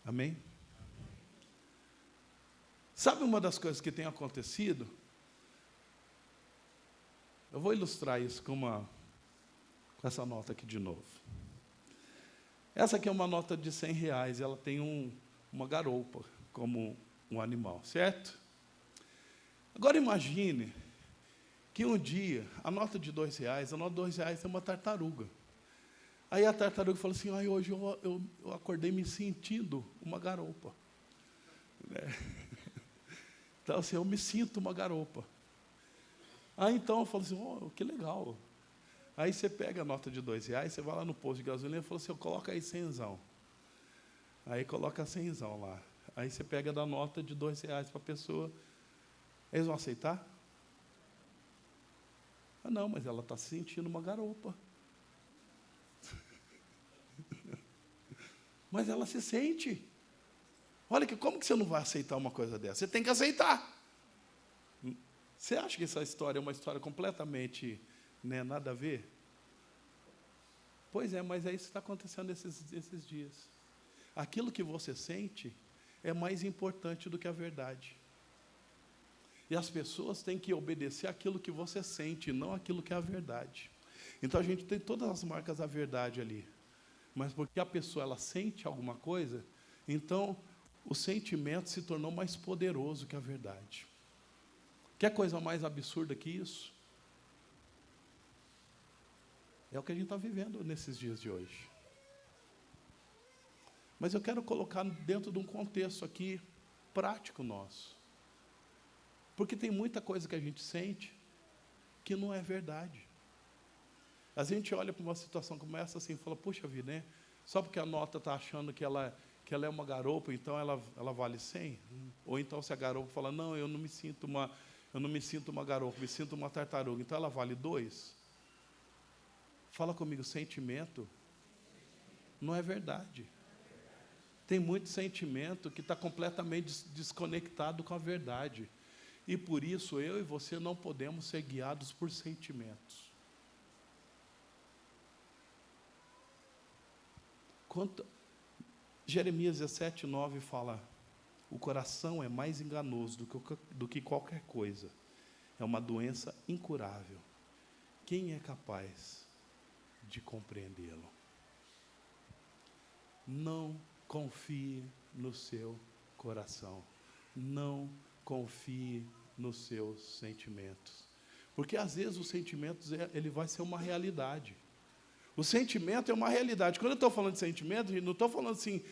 Amém? Sabe uma das coisas que tem acontecido? Eu vou ilustrar isso com essa nota aqui de novo. Essa aqui é uma nota de R$100, ela tem uma garoupa como um animal, certo? Agora imagine que um dia, a nota de R$2, a nota de R$2 é uma tartaruga. Aí a tartaruga falou assim, hoje eu acordei me sentindo uma garoupa. Então assim, eu me sinto uma garoupa. Aí então eu falo assim, que legal. Aí você pega a nota de R$2, você vai lá no posto de gasolina e fala assim, coloca aí 100. Aí coloca 100 lá. Aí você pega da nota de R$2 para a pessoa. Eles vão aceitar? Ah, não, mas ela está se sentindo uma garoupa. Mas ela se sente. Olha, como que você não vai aceitar uma coisa dessa? Você tem que aceitar. Você acha que essa história é uma história completamente... nada a ver? Pois é, mas é isso que está acontecendo esses dias. Aquilo que você sente é mais importante do que a verdade. E as pessoas têm que obedecer aquilo que você sente, não aquilo que é a verdade. Então a gente tem todas as marcas da verdade ali. Mas porque a pessoa ela sente alguma coisa, então o sentimento se tornou mais poderoso que a verdade. Quer coisa mais absurda que isso? É o que a gente está vivendo nesses dias de hoje. Mas eu quero colocar dentro de um contexto aqui, prático nosso. Porque tem muita coisa que a gente sente que não é verdade. A gente olha para uma situação como essa assim e fala, puxa vida, né? Só porque a nota está achando que ela é uma garoupa, então ela vale 100? Ou então se a garoupa fala, não, eu não me sinto uma garoupa, me sinto uma tartaruga, então ela vale 2? Fala comigo, sentimento não é verdade. Tem muito sentimento que está completamente desconectado com a verdade. E por isso eu e você não podemos ser guiados por sentimentos. Jeremias 17:9 fala, o coração é mais enganoso do que qualquer coisa. É uma doença incurável. Quem é capaz de compreendê-lo? Não confie no seu coração. Não confie nos seus sentimentos. Porque às vezes os sentimentos, ele vai ser uma realidade. O sentimento é uma realidade. Quando eu estou falando de sentimento, não estou falando assim,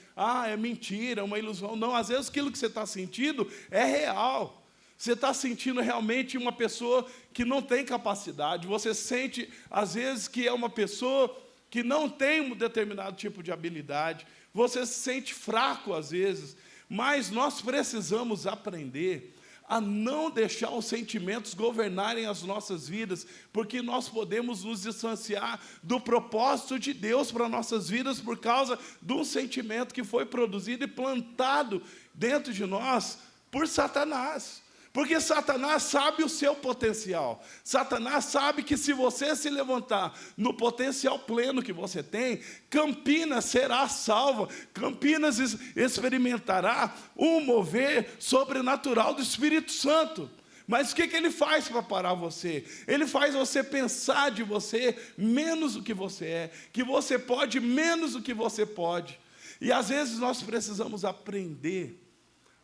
é mentira, é uma ilusão. Não, às vezes aquilo que você está sentindo é real. Você está sentindo realmente uma pessoa que não tem capacidade. Você sente, às vezes, que é uma pessoa que não tem um determinado tipo de habilidade. Você se sente fraco, às vezes. Mas nós precisamos aprender a não deixar os sentimentos governarem as nossas vidas, porque nós podemos nos distanciar do propósito de Deus para nossas vidas por causa de um sentimento que foi produzido e plantado dentro de nós por Satanás. Porque Satanás sabe o seu potencial. Satanás sabe que se você se levantar no potencial pleno que você tem, Campinas será salva. Campinas experimentará um mover sobrenatural do Espírito Santo. Mas o que ele faz para parar você? Ele faz você pensar de você menos do que você é, que você pode menos do que você pode. E às vezes nós precisamos aprender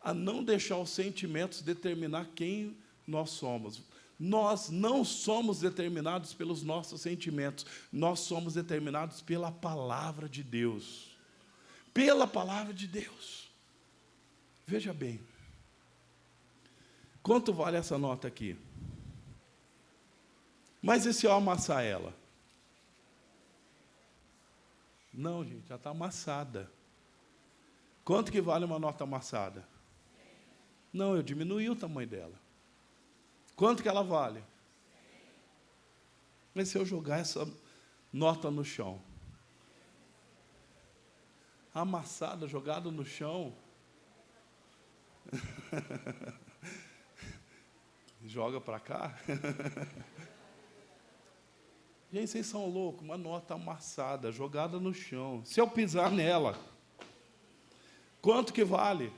a não deixar os sentimentos determinar quem nós somos. Nós não somos determinados pelos nossos sentimentos, nós somos determinados pela palavra de Deus. Pela palavra de Deus. Veja bem. Quanto vale essa nota aqui? Mas e se eu amassar ela? Não, gente, já está amassada. Quanto que vale uma nota amassada? Não, eu diminuí o tamanho dela. Quanto que ela vale? Mas se eu jogar essa nota no chão, amassada, jogada no chão, joga para cá. Gente, vocês são loucos, uma nota amassada, jogada no chão. Se eu pisar nela, quanto que vale?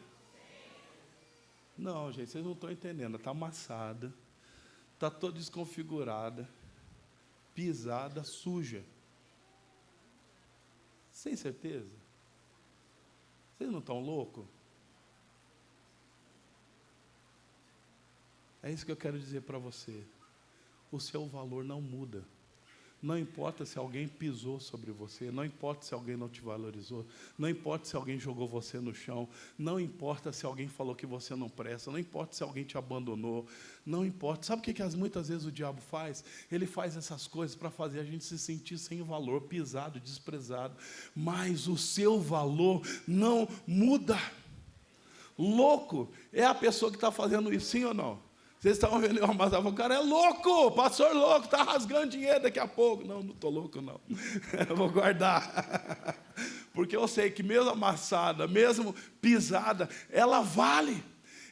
Não, gente, vocês não estão entendendo. Está amassada, está toda desconfigurada, pisada, suja. Sem certeza? Vocês não estão loucos? É isso que eu quero dizer para você. O seu valor não muda. Não importa se alguém pisou sobre você, não importa se alguém não te valorizou, não importa se alguém jogou você no chão, não importa se alguém falou que você não presta, não importa se alguém te abandonou, não importa. Sabe o que muitas vezes o diabo faz? Ele faz essas coisas para fazer a gente se sentir sem valor, pisado, desprezado. Mas o seu valor não muda. Louco é a pessoa que está fazendo isso, sim ou não? Vocês estavam vendo eu amassar, o cara é louco, pastor louco, está rasgando dinheiro daqui a pouco. Não estou louco não, eu vou guardar. Porque eu sei que mesmo amassada, mesmo pisada, ela vale.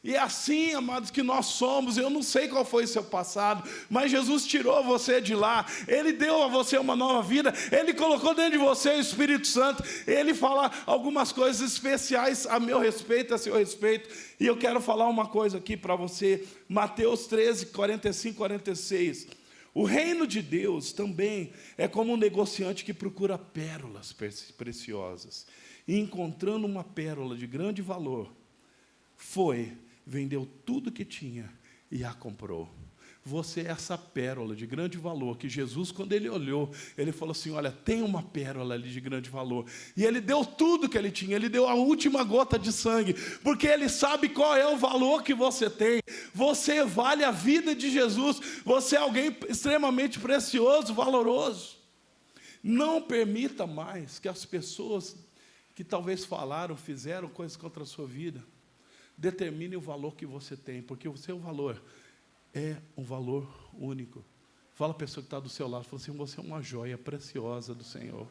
E é assim, amados, que nós somos. Eu não sei qual foi o seu passado, mas Jesus tirou você de lá, Ele deu a você uma nova vida, Ele colocou dentro de você o Espírito Santo, Ele fala algumas coisas especiais a meu respeito, a seu respeito, e eu quero falar uma coisa aqui para você, Mateus 13, 45, 46, o reino de Deus também é como um negociante que procura pérolas preciosas, e encontrando uma pérola de grande valor, vendeu tudo que tinha e a comprou. Você é essa pérola de grande valor, que Jesus, quando Ele olhou, Ele falou assim, olha, tem uma pérola ali de grande valor, e Ele deu tudo que Ele tinha, Ele deu a última gota de sangue, porque Ele sabe qual é o valor que você tem. Você vale a vida de Jesus, você é alguém extremamente precioso, valoroso. Não permita mais que as pessoas que talvez falaram, fizeram coisas contra a sua vida, determine o valor que você tem, porque o seu valor é um valor único. Fala a pessoa que está do seu lado, fala assim, você é uma joia preciosa do Senhor.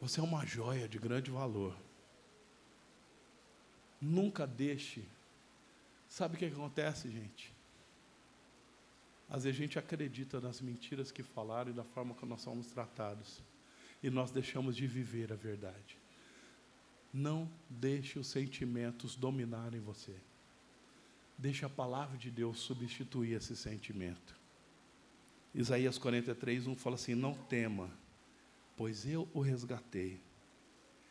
Você é uma joia de grande valor. Nunca deixe. Sabe o que acontece, gente? Às vezes a gente acredita nas mentiras que falaram e da forma que nós somos tratados, e nós deixamos de viver a verdade. Não deixe os sentimentos dominarem você. Deixe a palavra de Deus substituir esse sentimento. Isaías 43, 1 fala assim, não tema, pois eu o resgatei.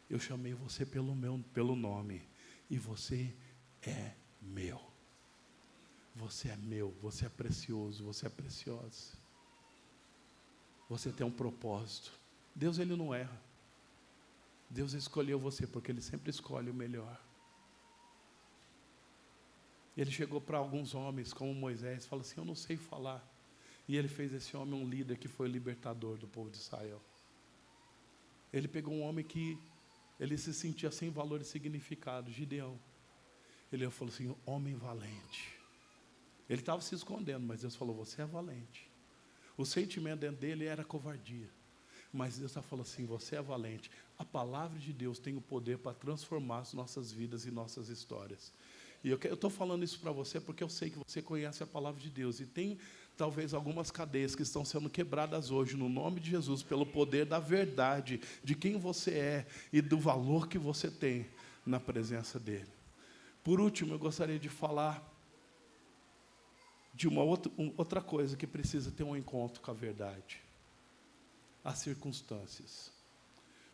Eu chamei você pelo nome, e você é meu. Você é meu, você é precioso, você é preciosa. Você tem um propósito. Deus, Ele não erra. Deus escolheu você, porque Ele sempre escolhe o melhor. Ele chegou para alguns homens, como Moisés, e falou assim, eu não sei falar. E Ele fez esse homem um líder que foi o libertador do povo de Israel. Ele pegou um homem que ele se sentia sem valor e significado, Gideão. Ele falou assim, homem valente. Ele estava se escondendo, mas Deus falou, você é valente. O sentimento dentro dele era covardia. Mas Deus falou assim, você é valente. A palavra de Deus tem o poder para transformar as nossas vidas e nossas histórias. E eu estou falando isso para você porque eu sei que você conhece a palavra de Deus. E tem talvez algumas cadeias que estão sendo quebradas hoje, no nome de Jesus, pelo poder da verdade, de quem você é e do valor que você tem na presença dEle. Por último, eu gostaria de falar de uma outra coisa que precisa ter um encontro com a verdade. As circunstâncias.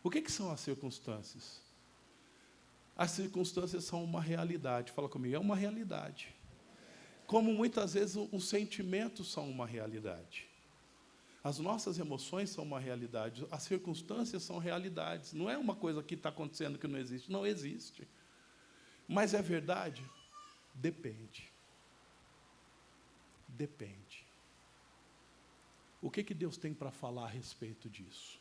O que são as circunstâncias? As circunstâncias são uma realidade. Fala comigo, é uma realidade. Como muitas vezes os sentimentos são uma realidade. As nossas emoções são uma realidade. As circunstâncias são realidades. Não é uma coisa que está acontecendo que não existe. Não existe. Mas é verdade? Depende. Depende. O que Deus tem para falar a respeito disso?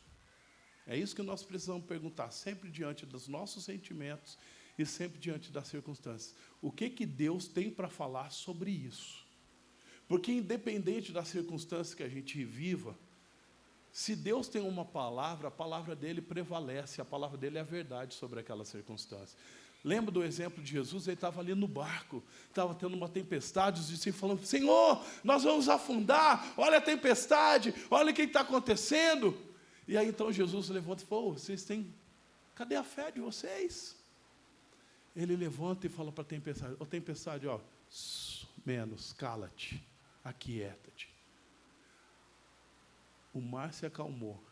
É isso que nós precisamos perguntar, sempre diante dos nossos sentimentos e sempre diante das circunstâncias. O que Deus tem para falar sobre isso? Porque independente das circunstâncias que a gente viva, se Deus tem uma palavra, a palavra dele prevalece, a palavra dele é a verdade sobre aquela circunstância. Lembra do exemplo de Jesus? Ele estava ali no barco, estava tendo uma tempestade, os discípulos falando, Senhor, nós vamos afundar, olha a tempestade, olha o que está acontecendo. E aí então Jesus levanta e fala, cadê a fé de vocês? Ele levanta e fala para a tempestade, tempestade, menos, cala-te, aquieta-te. O mar se acalmou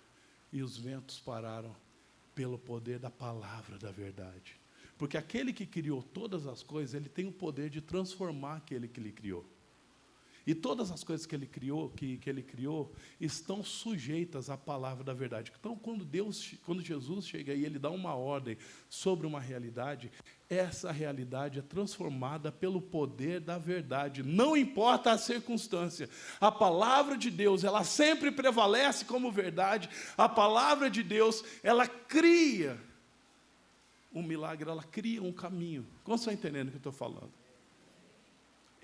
e os ventos pararam pelo poder da palavra da verdade. Porque aquele que criou todas as coisas, ele tem o poder de transformar aquele que ele criou. E todas as coisas que ele criou, estão sujeitas à palavra da verdade. Então, quando Jesus chega e ele dá uma ordem sobre uma realidade, essa realidade é transformada pelo poder da verdade. Não importa a circunstância. A palavra de Deus, ela sempre prevalece como verdade. A palavra de Deus, ela cria um milagre, ela cria um caminho. Como você está entendendo o que eu estou falando?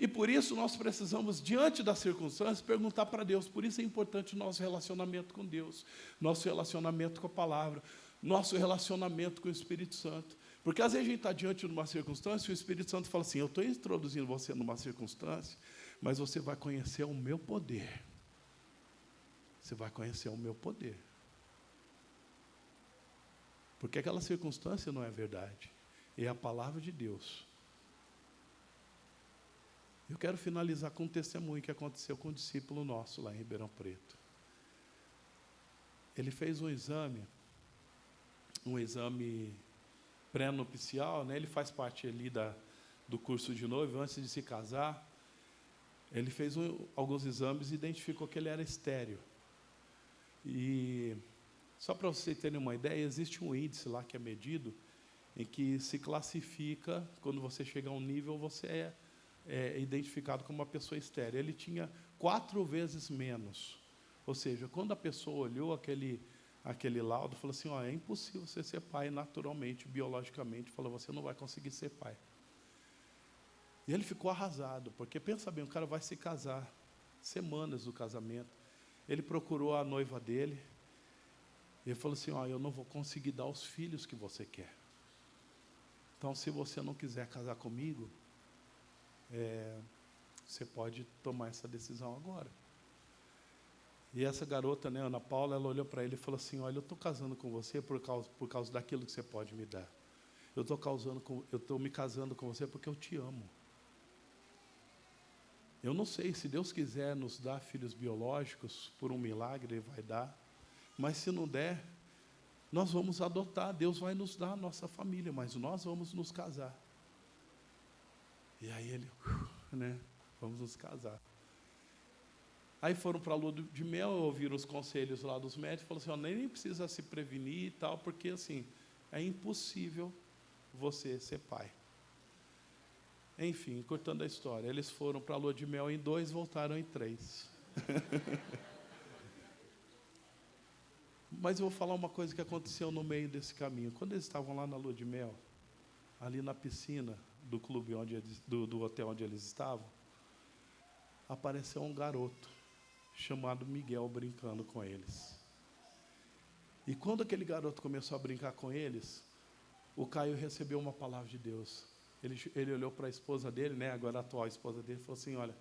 E por isso nós precisamos, diante das circunstâncias, perguntar para Deus. Por isso é importante o nosso relacionamento com Deus, nosso relacionamento com a palavra, nosso relacionamento com o Espírito Santo. Porque às vezes a gente está diante de uma circunstância e o Espírito Santo fala assim, eu estou introduzindo você numa circunstância, mas você vai conhecer o meu poder. Você vai conhecer o meu poder. Porque aquela circunstância não é verdade, é a palavra de Deus. Eu quero finalizar com um testemunho que aconteceu com um discípulo nosso lá em Ribeirão Preto. Ele fez um exame pré-nupcial, né? Ele faz parte ali do curso de noivo, antes de se casar. Ele fez alguns exames e identificou que ele era estéril. E, só para vocês terem uma ideia, existe um índice lá que é medido, em que se classifica, quando você chega a um nível, você é identificado como uma pessoa estéril. Ele tinha 4 vezes menos. Ou seja, quando a pessoa olhou aquele laudo, falou assim, é impossível você ser pai naturalmente, biologicamente. Falou, você não vai conseguir ser pai. E ele ficou arrasado, porque pensa bem, o cara vai se casar, semanas do casamento. Ele procurou a noiva dele, e ele falou assim, eu não vou conseguir dar os filhos que você quer. Então, se você não quiser casar comigo, você pode tomar essa decisão agora. E essa garota, né, Ana Paula, ela olhou para ele e falou assim, eu estou casando com você por causa daquilo que você pode me dar. Eu estou me casando com você porque eu te amo. Eu não sei, se Deus quiser nos dar filhos biológicos, por um milagre Ele vai dar, mas se não der, nós vamos adotar, Deus vai nos dar a nossa família, mas nós vamos nos casar. E aí ele, vamos nos casar. Aí foram para a lua de mel, ouviram os conselhos lá dos médicos, falaram assim, nem precisa se prevenir e tal, porque assim, é impossível você ser pai. Enfim, cortando a história, eles foram para a lua de mel em 2, voltaram em 3. Mas eu vou falar uma coisa que aconteceu no meio desse caminho. Quando eles estavam lá na lua de mel, ali na piscina do clube do hotel onde eles estavam, apareceu um garoto chamado Miguel brincando com eles. E quando aquele garoto começou a brincar com eles, o Caio recebeu uma palavra de Deus. Ele olhou para a esposa dele, né, agora a atual esposa dele, e falou assim, olha,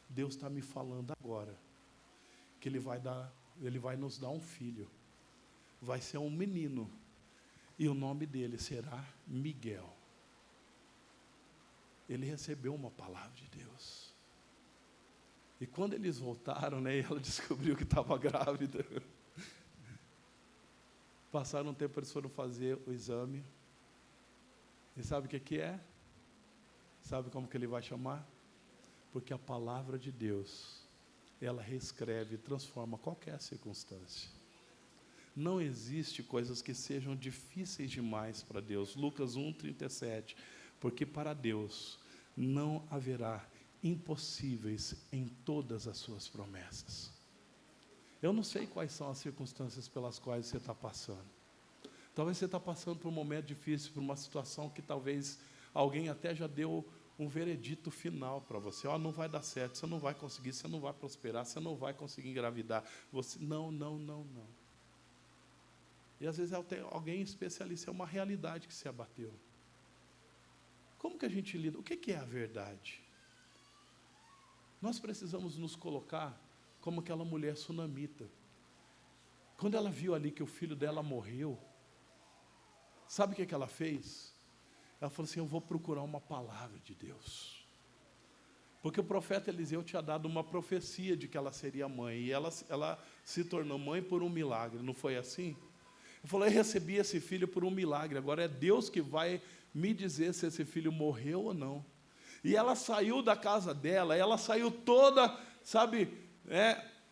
Deus está me falando agora que Ele vai nos dar um filho. Vai ser um menino. E o nome dele será Miguel. Ele recebeu uma palavra de Deus. E quando eles voltaram, né, ela descobriu que estava grávida. Passaram um tempo, eles foram fazer o exame. E sabe o que é? Sabe como que ele vai chamar? Porque a palavra de Deus, ela reescreve e transforma qualquer circunstância. Não existe coisas que sejam difíceis demais para Deus. Lucas 1:37. Porque para Deus não haverá impossíveis em todas as suas promessas. Eu não sei quais são as circunstâncias pelas quais você está passando. Talvez você está passando por um momento difícil, por uma situação que talvez alguém até já deu um veredito final para você. Não vai dar certo, você não vai conseguir, você não vai prosperar, você não vai conseguir engravidar. Você, não. E às vezes alguém especialista, é uma realidade que se abateu. Como que a gente lida? O que é a verdade? Nós precisamos nos colocar como aquela mulher sunamita. Quando ela viu ali que o filho dela morreu, sabe o que ela fez? Ela falou assim: eu vou procurar uma palavra de Deus. Porque o profeta Eliseu tinha dado uma profecia de que ela seria mãe. E ela se tornou mãe por um milagre, não foi assim? Ele falou: eu recebi esse filho por um milagre. Agora é Deus que vai me dizer se esse filho morreu ou não. E ela saiu da casa dela, ela saiu toda,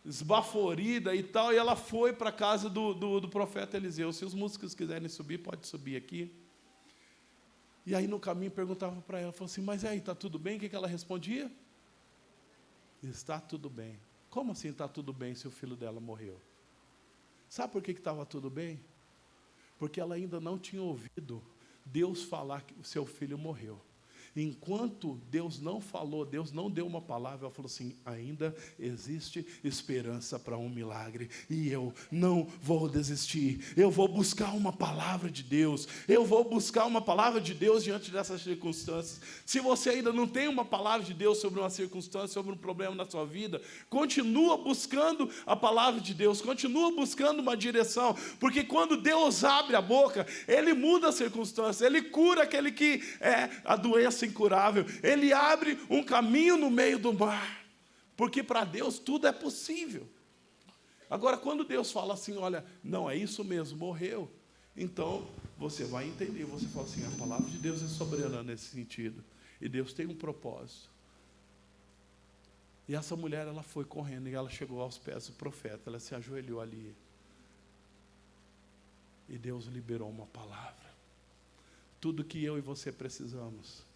esbaforida e tal, e ela foi para a casa do profeta Eliseu. Se os músicos quiserem subir, pode subir aqui. E aí no caminho perguntava para ela, falou assim: mas aí, está tudo bem? O que ela respondia? Está tudo bem. Como assim está tudo bem se o filho dela morreu? Sabe por que estava tudo bem? Porque ela ainda não tinha ouvido Deus falar que o seu filho morreu. Enquanto Deus não falou, Deus não deu uma palavra, ela falou assim: ainda existe esperança para um milagre, e eu não vou desistir, eu vou buscar uma palavra de Deus, eu vou buscar uma palavra de Deus diante dessas circunstâncias. Se você ainda não tem uma palavra de Deus sobre uma circunstância, sobre um problema na sua vida, continua buscando a palavra de Deus, continua buscando uma direção, porque quando Deus abre a boca, Ele muda a circunstância, Ele cura aquele que é a doença incurável, Ele abre um caminho no meio do mar, porque para Deus tudo é possível. Agora, quando Deus fala assim: olha, não, é isso mesmo, morreu, então você vai entender, você fala assim: a palavra de Deus é soberana nesse sentido, e Deus tem um propósito. E essa mulher, ela foi correndo, e ela chegou aos pés do profeta, ela se ajoelhou ali, e Deus liberou uma palavra. Tudo que eu e você precisamos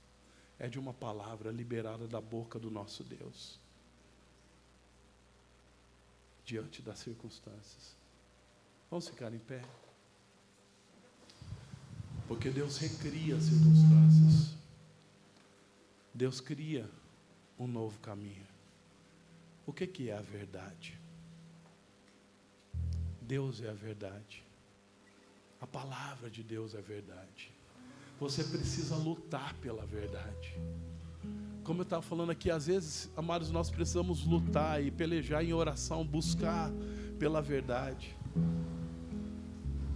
é de uma palavra liberada da boca do nosso Deus, diante das circunstâncias. Vamos ficar em pé? Porque Deus recria as circunstâncias. Deus cria um novo caminho. O que é a verdade? Deus é a verdade. A palavra de Deus é verdade. Você precisa lutar pela verdade. Como eu estava falando aqui, às vezes, amados, nós precisamos lutar e pelejar em oração, buscar pela verdade.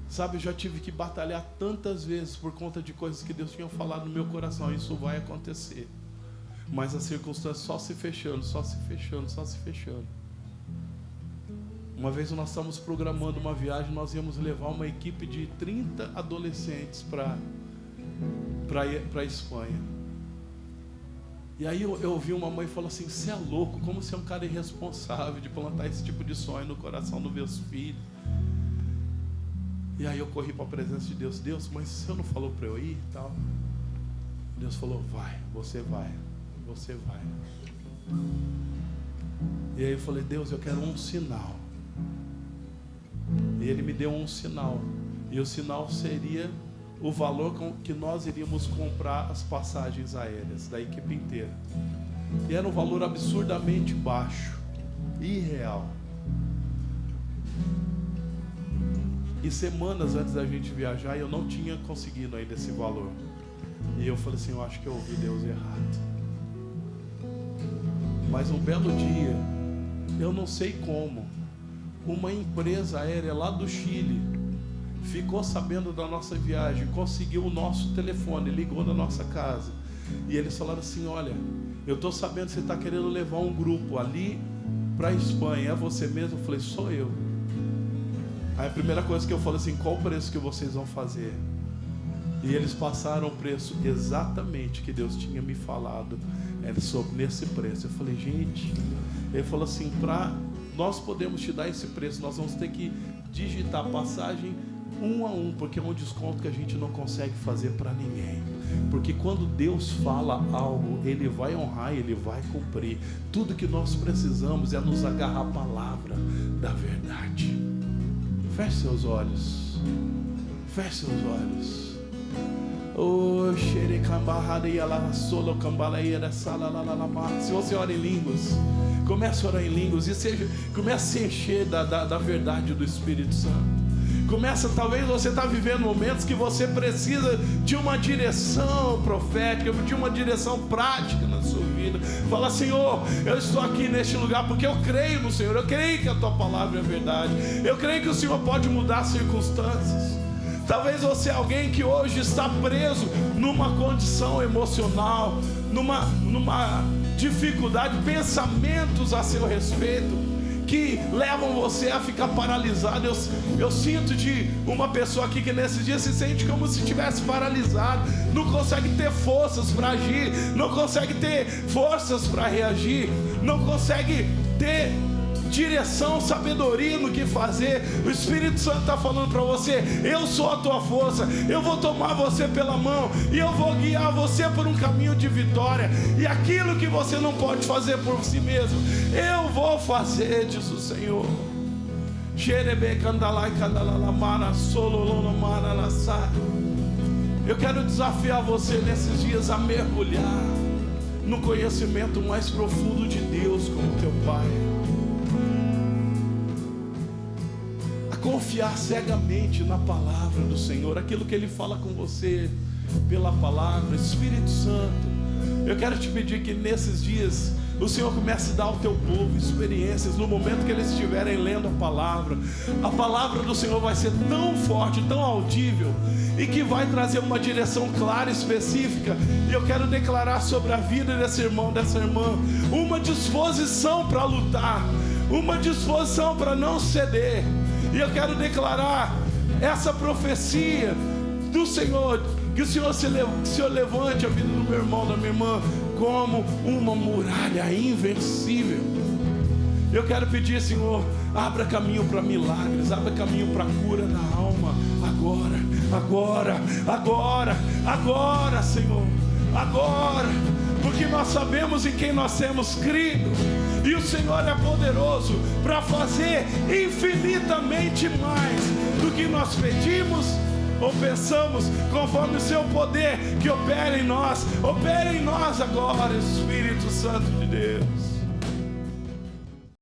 Sabe, eu já tive que batalhar tantas vezes por conta de coisas que Deus tinha falado no meu coração. Isso vai acontecer. Mas as circunstâncias só se fechando, só se fechando, só se fechando. Uma vez nós estávamos programando uma viagem, nós íamos levar uma equipe de 30 adolescentes para a Espanha. E aí eu ouvi uma mãe falar assim: você é louco, como você é um cara irresponsável de plantar esse tipo de sonho no coração dos meus filhos. E aí eu corri para a presença de Deus: Deus, mas você não falou para eu ir e tal? Deus falou: vai, você vai, você vai. E aí eu falei: Deus, eu quero um sinal. E Ele me deu um sinal, e o sinal seria o valor com que nós iríamos comprar as passagens aéreas da equipe inteira. E era um valor absurdamente baixo, irreal. E semanas antes da gente viajar, eu não tinha conseguido ainda esse valor. E eu falei assim: eu acho que eu ouvi Deus errado. Mas um belo dia, eu não sei como, uma empresa aérea lá do Chile ficou sabendo da nossa viagem, conseguiu o nosso telefone, ligou na nossa casa. E eles falaram assim: olha, eu estou sabendo que você está querendo levar um grupo ali para a Espanha, é você mesmo? Eu falei: sou eu. Aí a primeira coisa que eu falei assim: qual o preço que vocês vão fazer? E eles passaram o preço exatamente que Deus tinha me falado sobre nesse preço. Eu falei, gente, ele falou assim, nós podemos te dar esse preço, nós vamos ter que digitar a passagem um a um, porque é um desconto que a gente não consegue fazer para ninguém. Porque quando Deus fala algo, Ele vai honrar, Ele vai cumprir. Tudo que nós precisamos é nos agarrar à palavra da verdade. Feche seus olhos. Feche seus olhos. Se você ora em línguas, comece a orar em línguas e comece a se encher da verdade do Espírito Santo. Talvez você está vivendo momentos que você precisa de uma direção profética, de uma direção prática na sua vida. Fala, Senhor, eu estou aqui neste lugar porque eu creio no Senhor, eu creio que a Tua palavra é verdade, eu creio que o Senhor pode mudar as circunstâncias. Talvez você é alguém que hoje está preso numa condição emocional, numa dificuldade, pensamentos a seu respeito que levam você a ficar paralisado. Eu sinto de uma pessoa aqui que nesses dias se sente como se estivesse paralisado, não consegue ter forças para agir, não consegue ter forças para reagir, não consegue ter direção, sabedoria no que fazer. O Espírito Santo está falando para você: eu sou a tua força, eu vou tomar você pela mão e eu vou guiar você por um caminho de vitória, e aquilo que você não pode fazer por si mesmo, eu vou fazer, diz o Senhor. Eu quero desafiar você nesses dias a mergulhar no conhecimento mais profundo de Deus como teu Pai, confiar cegamente na palavra do Senhor, aquilo que Ele fala com você pela palavra. Espírito Santo, eu quero te pedir que nesses dias o Senhor comece a dar ao teu povo experiências. No momento que eles estiverem lendo a palavra do Senhor vai ser tão forte, tão audível, e que vai trazer uma direção clara e específica. E eu quero declarar sobre a vida desse irmão, dessa irmã, uma disposição para lutar, uma disposição para não ceder. E eu quero declarar essa profecia do Senhor, que o Senhor levante a vida do meu irmão, da minha irmã, como uma muralha invencível. Eu quero pedir, Senhor, abra caminho para milagres, abra caminho para cura na alma, agora, Senhor, agora, porque nós sabemos em quem nós temos crido, e o Senhor é poderoso para fazer infinitamente mais do que nós pedimos ou pensamos, conforme o seu poder que opera em nós agora, Espírito Santo de Deus.